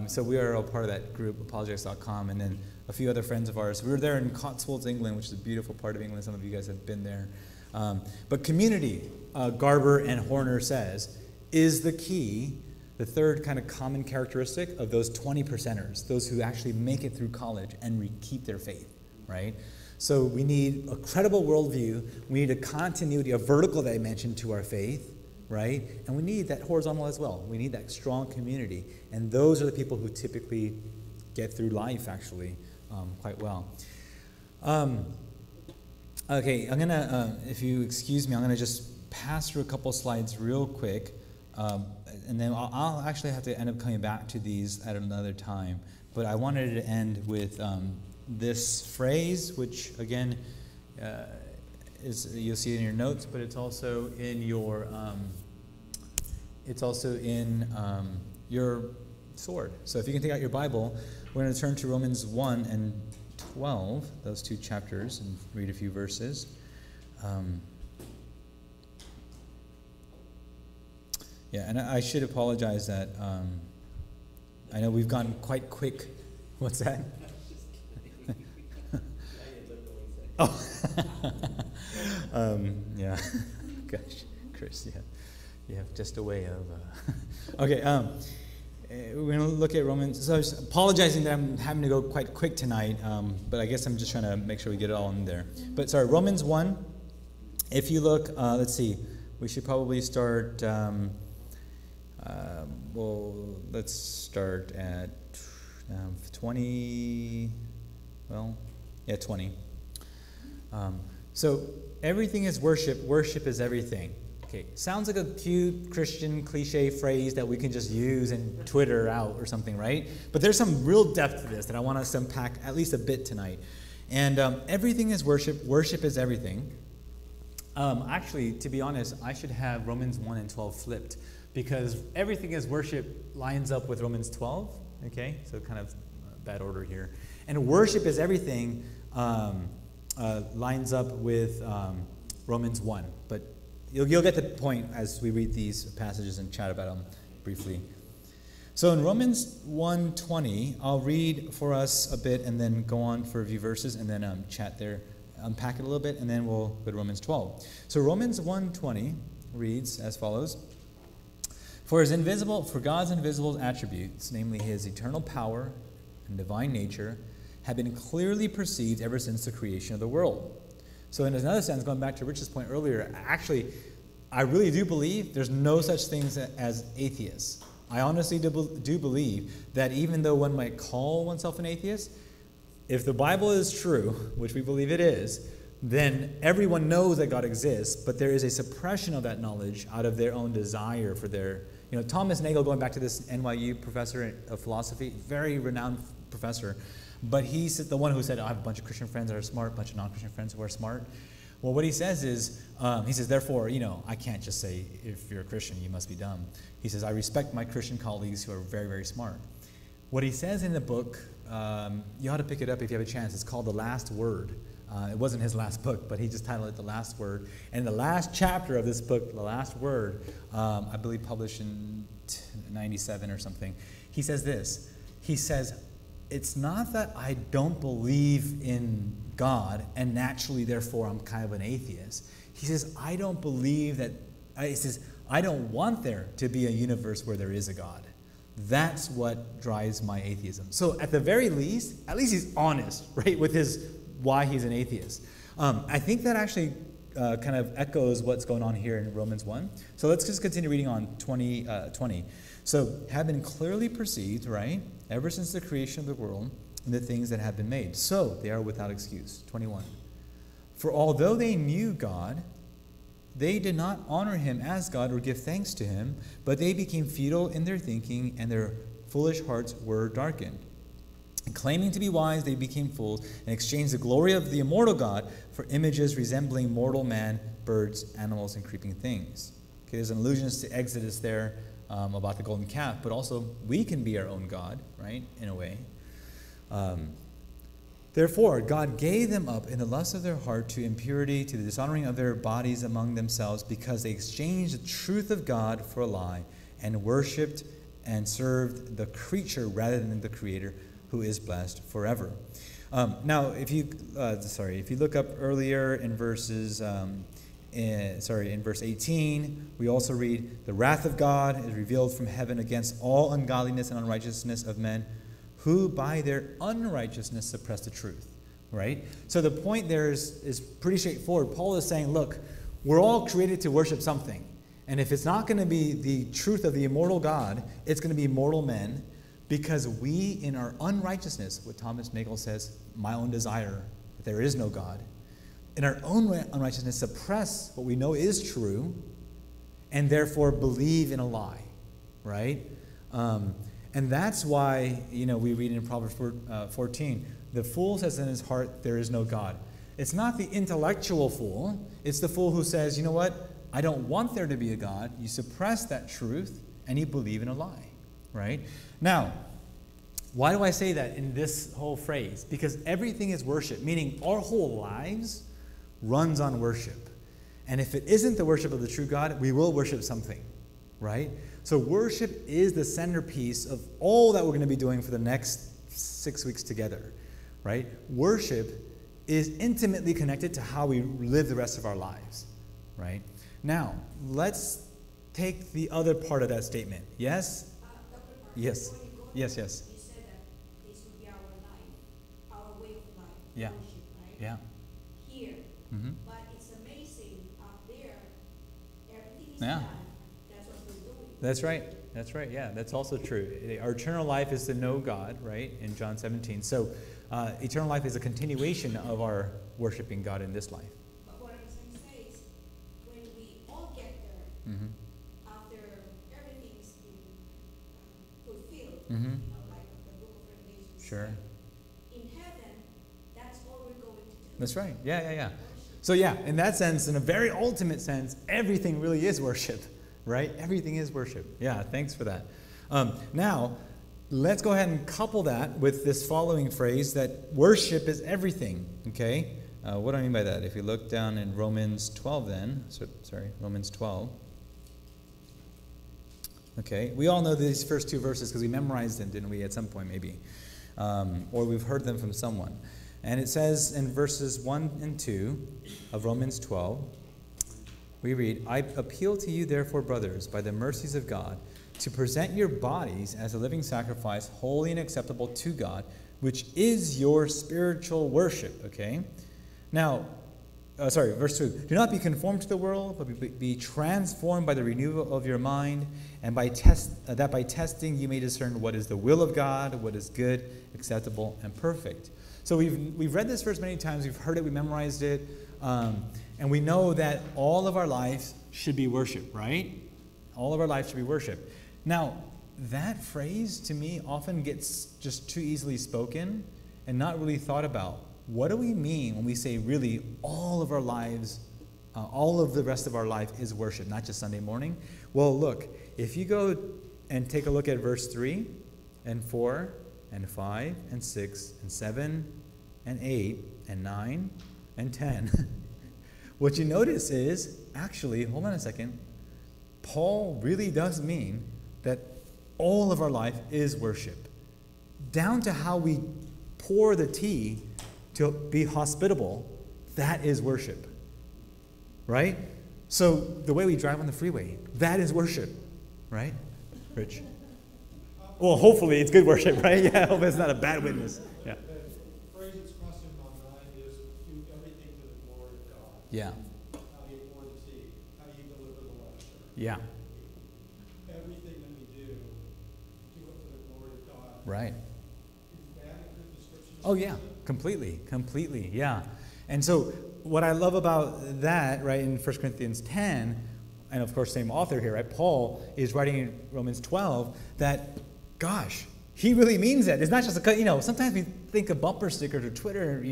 So we are all part of that group, apologetics.com, and then a few other friends of ours. We were there in Cotswolds, England, which is a beautiful part of England. Some of you guys have been there. But community, Garber and Horner says, is the key, the third kind of common characteristic of those 20%ers, those who actually make it through college and keep their faith, right? So we need a credible worldview, we need a continuity, a vertical dimension to our faith, right? And we need that horizontal as well. We need that strong community. And those are the people who typically get through life, actually, quite well. Okay, I'm going to, if you excuse me, I'm going to just pass through a couple slides real quick. And then I'll actually have to end up coming back to these at another time. But I wanted to end with this phrase, which again you'll see it in your notes, but it's also in your your sword. So if you can take out your Bible, we're going to turn to Romans 1 and 12, those two chapters, and read a few verses. Yeah, and I should apologize that I know we've gone quite quick. What's that? Oh, yeah. Gosh, Chris, you have just a way of. Okay, we're going to look at Romans. So I was apologizing that I'm having to go quite quick tonight, but I guess I'm just trying to make sure we get it all in there. But sorry, Romans 1. If you look, let's see, we should probably start. Well, let's start at 20. Well, yeah, 20. So everything is worship. Worship is everything. Okay, sounds like a cute Christian cliche phrase that we can just use and Twitter out or something, right? But there's some real depth to this that I want us to unpack at least a bit tonight. And everything is worship. Worship is everything. Actually, to be honest, I should have Romans 1 and 12 flipped, because everything is worship lines up with Romans 12, okay? So kind of bad order here. And worship is everything lines up with Romans 1. But you'll get the point as we read these passages and chat about them briefly. So in Romans 1:20, I'll read for us a bit and then go on for a few verses and then chat there, unpack it a little bit, and then we'll go to Romans 12. So Romans 1:20 reads as follows. For God's invisible attributes, namely his eternal power and divine nature, have been clearly perceived ever since the creation of the world. So in another sense, going back to Rich's point earlier, actually, I really do believe there's no such things as atheists. I honestly do believe that even though one might call oneself an atheist, if the Bible is true, which we believe it is, then everyone knows that God exists, but there is a suppression of that knowledge out of their own desire for their... Thomas Nagel, going back to this NYU professor of philosophy, very renowned professor, but he's the one who said, I have a bunch of Christian friends that are smart, a bunch of non-Christian friends who are smart. Well, what he says is, therefore, I can't just say, if you're a Christian, you must be dumb. He says, I respect my Christian colleagues who are very, very smart. What he says in the book, you ought to pick it up if you have a chance. It's called The Last Word. It wasn't his last book, but he just titled it The Last Word. And the last chapter of this book, The Last Word, I believe published in 97 or something, he says this. He says, it's not that I don't believe in God and naturally, therefore, I'm kind of an atheist. He says, I don't believe that, he says, I don't want there to be a universe where there is a God. That's what drives my atheism. So at the very least, at least he's honest, right, with his why he's an atheist. I think that actually kind of echoes what's going on here in Romans 1. So let's just continue reading on 20. So, have been clearly perceived, right, ever since the creation of the world, in the things that have been made. So, they are without excuse. 21. For although they knew God, they did not honor him as God or give thanks to him, but they became futile in their thinking, and their foolish hearts were darkened. And claiming to be wise, they became fools, and exchanged the glory of the immortal God for images resembling mortal man, birds, animals, and creeping things. Okay, there's an allusion to Exodus there about the golden calf, but also we can be our own God, right, in a way. Therefore, God gave them up in the lust of their heart to impurity, to the dishonoring of their bodies among themselves, because they exchanged the truth of God for a lie, and worshipped and served the creature rather than the Creator, who is blessed forever. Now, if you look up earlier in verses, in verse 18, we also read, the wrath of God is revealed from heaven against all ungodliness and unrighteousness of men, who by their unrighteousness suppress the truth. Right? So the point there is pretty straightforward. Paul is saying, look, we're all created to worship something. And if it's not going to be the truth of the immortal God, it's going to be mortal men, because we, in our unrighteousness, what Thomas Nagel says, my own desire, that there is no God, in our own unrighteousness suppress what we know is true, and therefore believe in a lie, right? And that's why, we read in Proverbs 14, the fool says in his heart, there is no God. It's not the intellectual fool, it's the fool who says, you know what, I don't want there to be a God. You suppress that truth, and you believe in a lie. Right? Now, why do I say that in this whole phrase? Because everything is worship, meaning our whole lives runs on worship. And if it isn't the worship of the true God, we will worship something, right? So worship is the centerpiece of all that we're going to be doing for the next 6 weeks together, right? Worship is intimately connected to how we live the rest of our lives, right? Now, let's take the other part of that statement. Yes? Yes. Yes, yes. You said that this would be our life, our way of life, yeah. worship, right? Yeah. Here. Mm-hmm. But it's amazing up there, everything is yeah. done. That's what we're doing. That's right. That's right. Yeah, that's also true. Our eternal life is to know God, right, in John 17. So eternal life is a continuation of our worshiping God in this life. But what I'm saying is, when we all get there, mm-hmm. Mm-hmm. Like the book of Revelation. Sure. In heaven, that's all we're going to do. That's right. Yeah. So yeah, in that sense, in a very ultimate sense, everything really is worship, right? Everything is worship. Yeah, thanks for that. Now, let's go ahead and couple that with this following phrase that worship is everything, okay? What do I mean by that? If you look down in Romans 12 then, Romans 12. Okay, we all know these first two verses because we memorized them, didn't we, at some point maybe? Or we've heard them from someone. And it says in verses 1 and 2 of Romans 12, we read, I appeal to you therefore, brothers, by the mercies of God, to present your bodies as a living sacrifice, holy and acceptable to God, which is your spiritual worship, okay? Now, verse 2. Do not be conformed to the world, but be transformed by the renewal of your mind, and by testing you may discern what is the will of God, what is good, acceptable, and perfect. So we've read this verse many times. We've heard it. We memorized it. And we know that all of our lives should be worship, right? All of our lives should be worship. Now, that phrase, to me, often gets just too easily spoken and not really thought about. What do we mean when we say really all of our lives, all of the rest of our life is worship, not just Sunday morning? Well, look, if you go and take a look at verse 3 and 4 and 5 and 6 and 7 and 8 and 9 and 10, what you notice is, actually, hold on a second, Paul really does mean that all of our life is worship. down to how we pour the tea to be hospitable, that is worship. Right? So the way we drive on the freeway, that is worship. Right? Rich? Well, hopefully it's good worship, right? Yeah, I hope it's not a bad witness. Yeah. The phrase that's crossing my mind is do everything to the glory of God. Yeah. How do you pour the tea? How do you deliver the lecture? Yeah. Everything that we do it to the glory of God. Right. Is that a good description? Oh, yeah. Completely. Yeah. And so what I love about that, right, in 1 Corinthians 10, and of course, same author here, right, Paul is writing in Romans 12 that, gosh, he really means that. It's not just a, sometimes we think of bumper stickers or Twitter,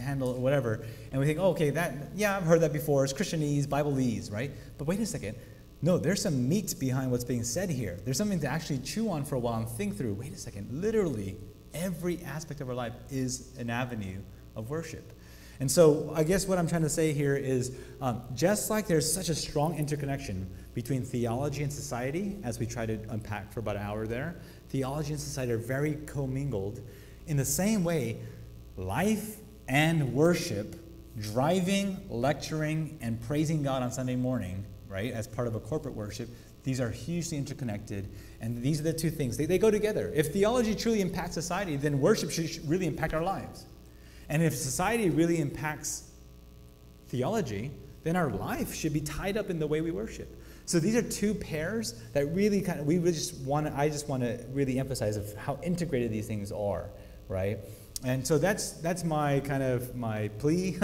handle or whatever, and we think, oh, okay, I've heard that before. It's Christianese, Bibleese, right? But wait a second. No, there's some meat behind what's being said here. There's something to actually chew on for a while and think through. Wait a second. Literally, every aspect of our life is an avenue of worship. And so I guess what I'm trying to say here is just like there's such a strong interconnection between theology and society, as we try to unpack for about an hour there, theology and society are very commingled. In the same way, life and worship, driving, lecturing, and praising God on Sunday morning, right, as part of a corporate worship, these are hugely interconnected. And these are the two things. They go together. If theology truly impacts society, then worship should really impact our lives. And if society really impacts theology, then our life should be tied up in the way we worship. So these are two pairs that really I just want to really emphasize of how integrated these things are, right? And so that's my my plea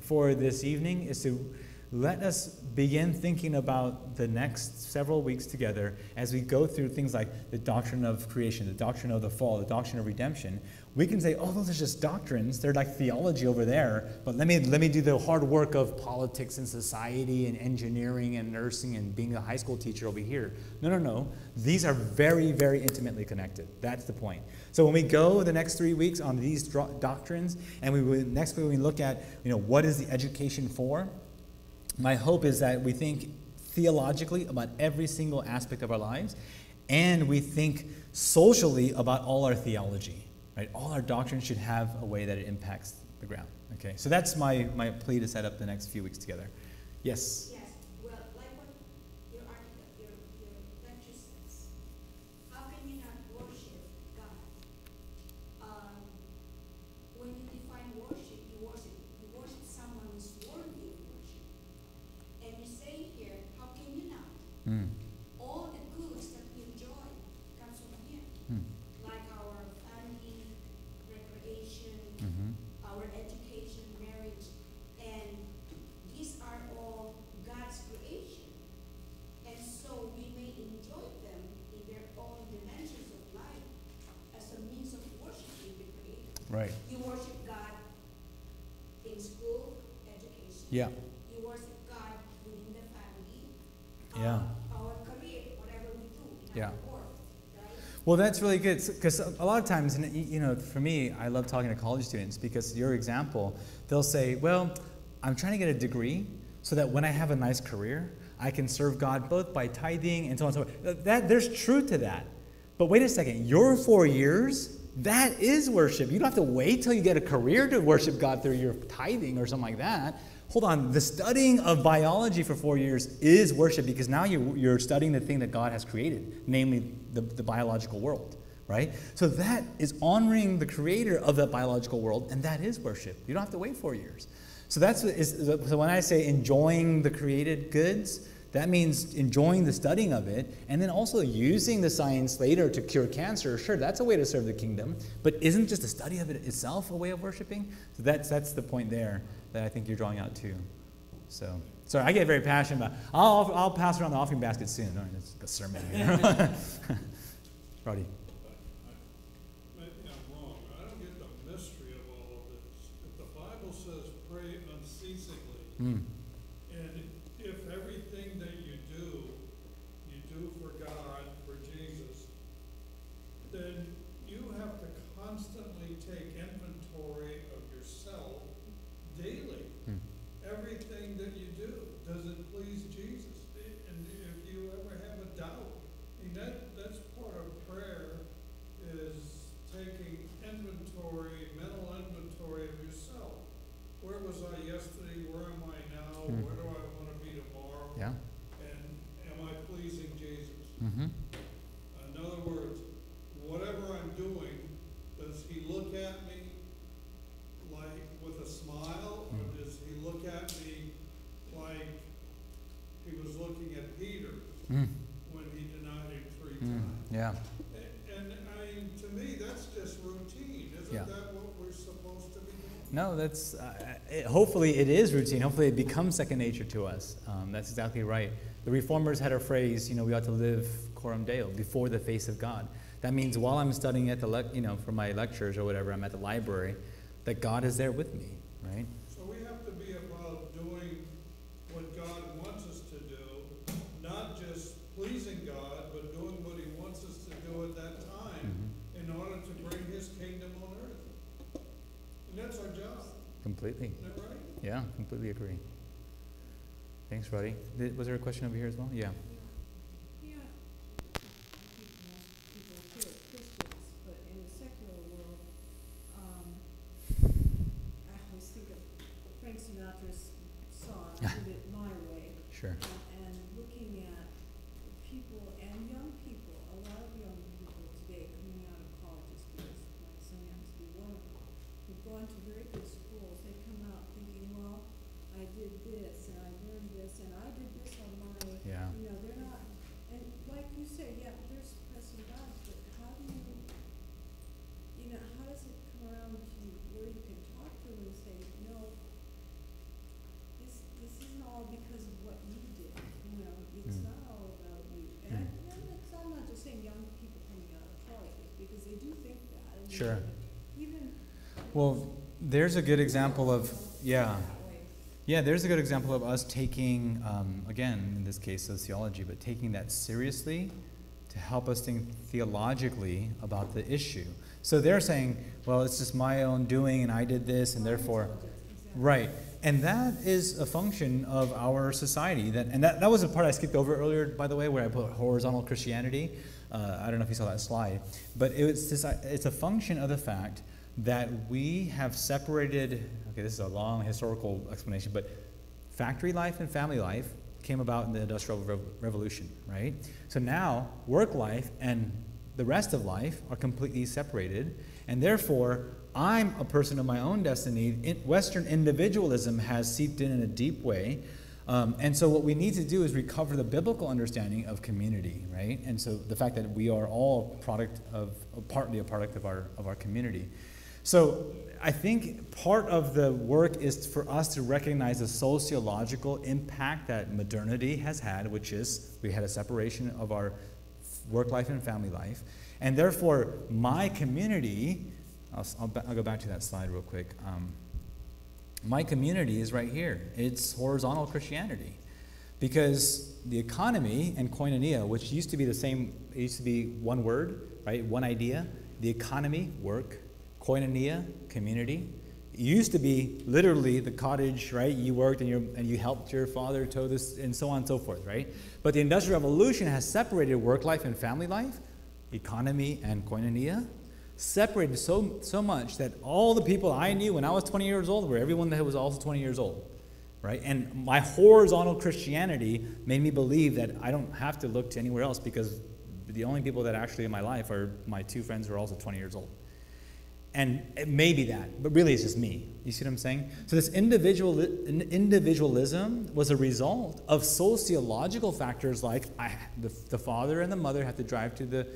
for this evening, is to let us begin thinking about the next several weeks together as we go through things like the doctrine of creation, the doctrine of the fall, the doctrine of redemption. We can say, oh, those are just doctrines. They're like theology over there. But let me do the hard work of politics and society and engineering and nursing and being a high school teacher over here. No. These are very, very intimately connected. That's the point. So when we go the next 3 weeks on these doctrines, and next week we look at, what is the education for? My hope is that we think theologically about every single aspect of our lives, and we think socially about all our theology. Right? All our doctrines should have a way that it impacts the ground. Okay, so that's my plea to set up the next few weeks together. Yes? Yes, well, like what your lecture says, how can you not worship God? When you define worship, you worship someone who's worthy of worship. And you say here, how can you not? All the goods that we enjoy comes from Him. Like our family, recreation, our education, marriage, and these are all God's creation. And so we may enjoy them in their own dimensions of life as a means of worshiping the Creator. Right. You worship God in school, education. Yeah. You worship God within the family. Yeah. Our career, whatever we do in Yeah. our work. Well, that's really good, because a lot of times, for me, I love talking to college students, because your example, they'll say, well, I'm trying to get a degree so that when I have a nice career, I can serve God both by tithing and so on and so forth. There's truth to that. But wait a second, your 4 years, that is worship. You don't have to wait till you get a career to worship God through your tithing or something like that. Hold on, the studying of biology for 4 years is worship, because now you're studying the thing that God has created, namely the biological world, right? So that is honoring the creator of that biological world, and that is worship. You don't have to wait 4 years. So so when I say enjoying the created goods, that means enjoying the studying of it, and then also using the science later to cure cancer. Sure, that's a way to serve the kingdom, but isn't just the study of it itself a way of worshiping? So that's the point there that I think you're drawing out too. So, sorry, I get very passionate about. I'll pass around the offering basket soon. No, it's a sermon here. Roddy. Maybe I'm wrong. I don't get the mystery of all of this. If the Bible says pray unceasingly, and if everything that you do for God, for Jesus, then you have to constantly take inventory of yourself daily. Everything that you do, does it please Jesus? And if you ever have a doubt, I mean, that's part of prayer, is taking when he denied him 3 times. Yeah. And I mean, to me, that's just routine. Isn't Yeah. that what we're supposed to be doing? No, that's hopefully it is routine. Hopefully it becomes second nature to us. That's exactly right. The Reformers had a phrase, we ought to live coram Deo, before the face of God. That means while I'm studying at the for my lectures or whatever, I'm at the library, that God is there with me, right? So we have to be about doing what God wants us to do, not just pleasing God, but doing what he wants us to do at that time in order to bring his kingdom on earth. And that's our job. Completely. Isn't that right? Yeah, completely agree. Thanks, Roddy. Was there a question over here as well? Yeah. Yeah. I think most people here are Christians, but in the secular world, I always think of Frank Sinatra's song, "I Did It My Way." Sure. And looking at people and young people, a lot of young people today coming out of colleges, because my son happens to be one of them, who've gone to very good schools, they come out thinking, well, I did this, and I learned this, and I did this on my, Yeah. they're not, and like you say, yeah, they're suppressing God, but how do you, how does it come around to where you can talk to them and say, no, this isn't all because of what you did, it's not all about you. And I'm not just saying young people coming out of colleges, because they do think that. And Sure. Even. Well, there's a good example of, there's a good example of us taking, again, in this case, sociology, but taking that seriously to help us think theologically about the issue. So they're saying, well, it's just my own doing, and I did this, and therefore, right. And that is a function of our society. That was a part I skipped over earlier, by the way, where I put horizontal Christianity. I don't know if you saw that slide. But it's a function of the fact that we have separated, okay, this is a long historical explanation, but factory life and family life came about in the Industrial Revolution, right? So now work life and the rest of life are completely separated, and therefore I'm a person of my own destiny. Western individualism has seeped in a deep way. And so what we need to do is recover the biblical understanding of community, right? And so the fact that we are all partly a product of our community. So I think part of the work is for us to recognize the sociological impact that modernity has had, which is we had a separation of our work life and family life. And therefore, my community, I'll go back to that slide real quick. My community is right here. It's horizontal Christianity. Because the economy and koinonia, which used to be it used to be one word, right? One idea. The economy, work. Koinonia, community. It used to be literally the cottage, right? You worked and you helped your father tow this, and so on and so forth, right? But the Industrial Revolution has separated work life and family life, economy and koinonia, separated so much that all the people I knew when I was 20 years old were everyone that was also 20 years old, right? And my horizontal Christianity made me believe that I don't have to look to anywhere else, because the only people that actually in my life are my two friends who are also 20 years old. And it may be that, but really it's just me. You see what I'm saying? So this individualism was a result of sociological factors like the father and the mother have to drive to the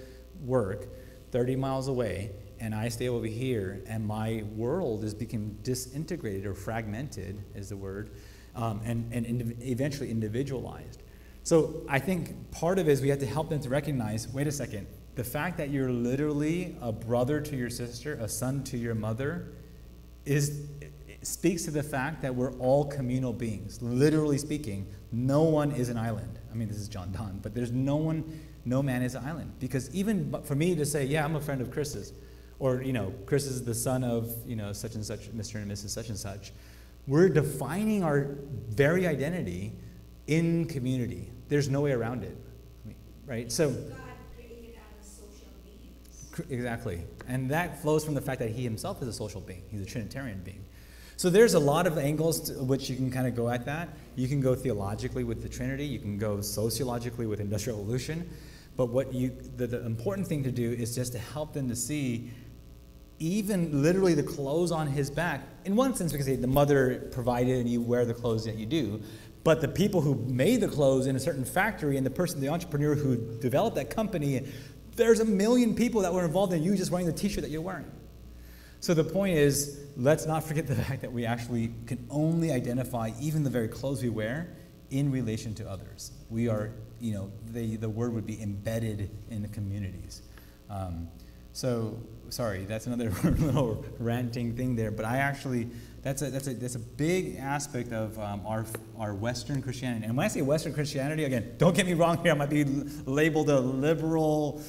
work 30 miles away, and I stay over here, and my world is becoming disintegrated or fragmented, is the word, and eventually individualized. So I think part of it is we have to help them to recognize, wait a second, the fact that you're literally a brother to your sister, a son to your mother, speaks to the fact that we're all communal beings. Literally speaking, no one is an island. I mean, this is John Donne, but there's no man is an island. Because even for me to say, yeah, I'm a friend of Chris's, or, Chris is the son of, such and such, Mr. and Mrs. such and such, we're defining our very identity in community. There's no way around it, right? So. Exactly. And that flows from the fact that he himself is a social being. He's a Trinitarian being. So there's a lot of angles to which you can kind of go at that. You can go theologically with the Trinity. You can go sociologically with Industrial Revolution. But the important thing to do is just to help them to see even literally the clothes on his back, in one sense because the mother provided and you wear the clothes that you do, But the people who made the clothes in a certain factory and the entrepreneur who developed that company, there's a million people that were involved in you just wearing the t-shirt that you're wearing. So the point is, let's not forget the fact that we actually can only identify even the very clothes we wear in relation to others. We are, the word would be embedded in the communities. So, sorry, that's another little ranting thing there, but that's a big aspect of our Western Christianity. And when I say Western Christianity, again, don't get me wrong here, I might be labeled a liberal,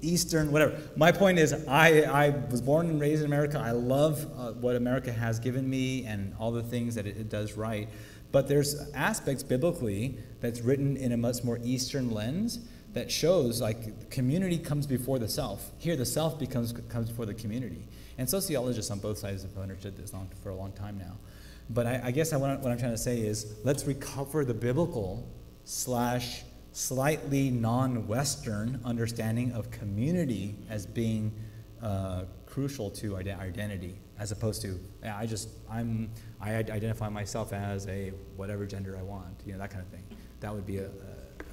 Eastern, whatever. My point is, I was born and raised in America. I love what America has given me and all the things that it does right. But there's aspects biblically that's written in a much more Eastern lens that shows like community comes before the self. Here, the self comes before the community. And sociologists on both sides have understood this for a long time now. But I guess what I'm trying to say is, let's recover the biblical / slightly non-Western understanding of community as being crucial to identity, as opposed to I identify myself as a whatever gender I want, that kind of thing. That would be a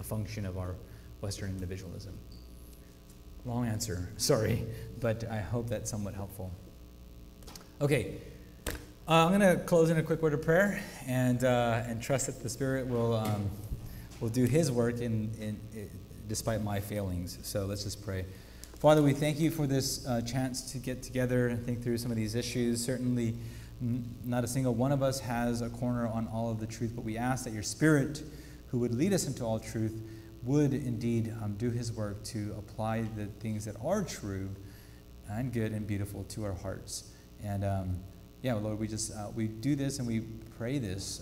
function of our Western individualism. Long answer, sorry, but I hope that's somewhat helpful. Okay, I'm going to close in a quick word of prayer and trust that the Spirit will do His work despite my failings. So let's just pray. Father, we thank you for this chance to get together and think through some of these issues. Certainly, not a single one of us has a corner on all of the truth, but we ask that your Spirit, who would lead us into all truth, would indeed do His work to apply the things that are true and good and beautiful to our hearts. And Lord, we do this and we pray this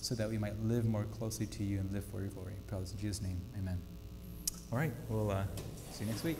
so that we might live more closely to you and live for your glory. In Jesus' name, amen. All right, we'll see you next week.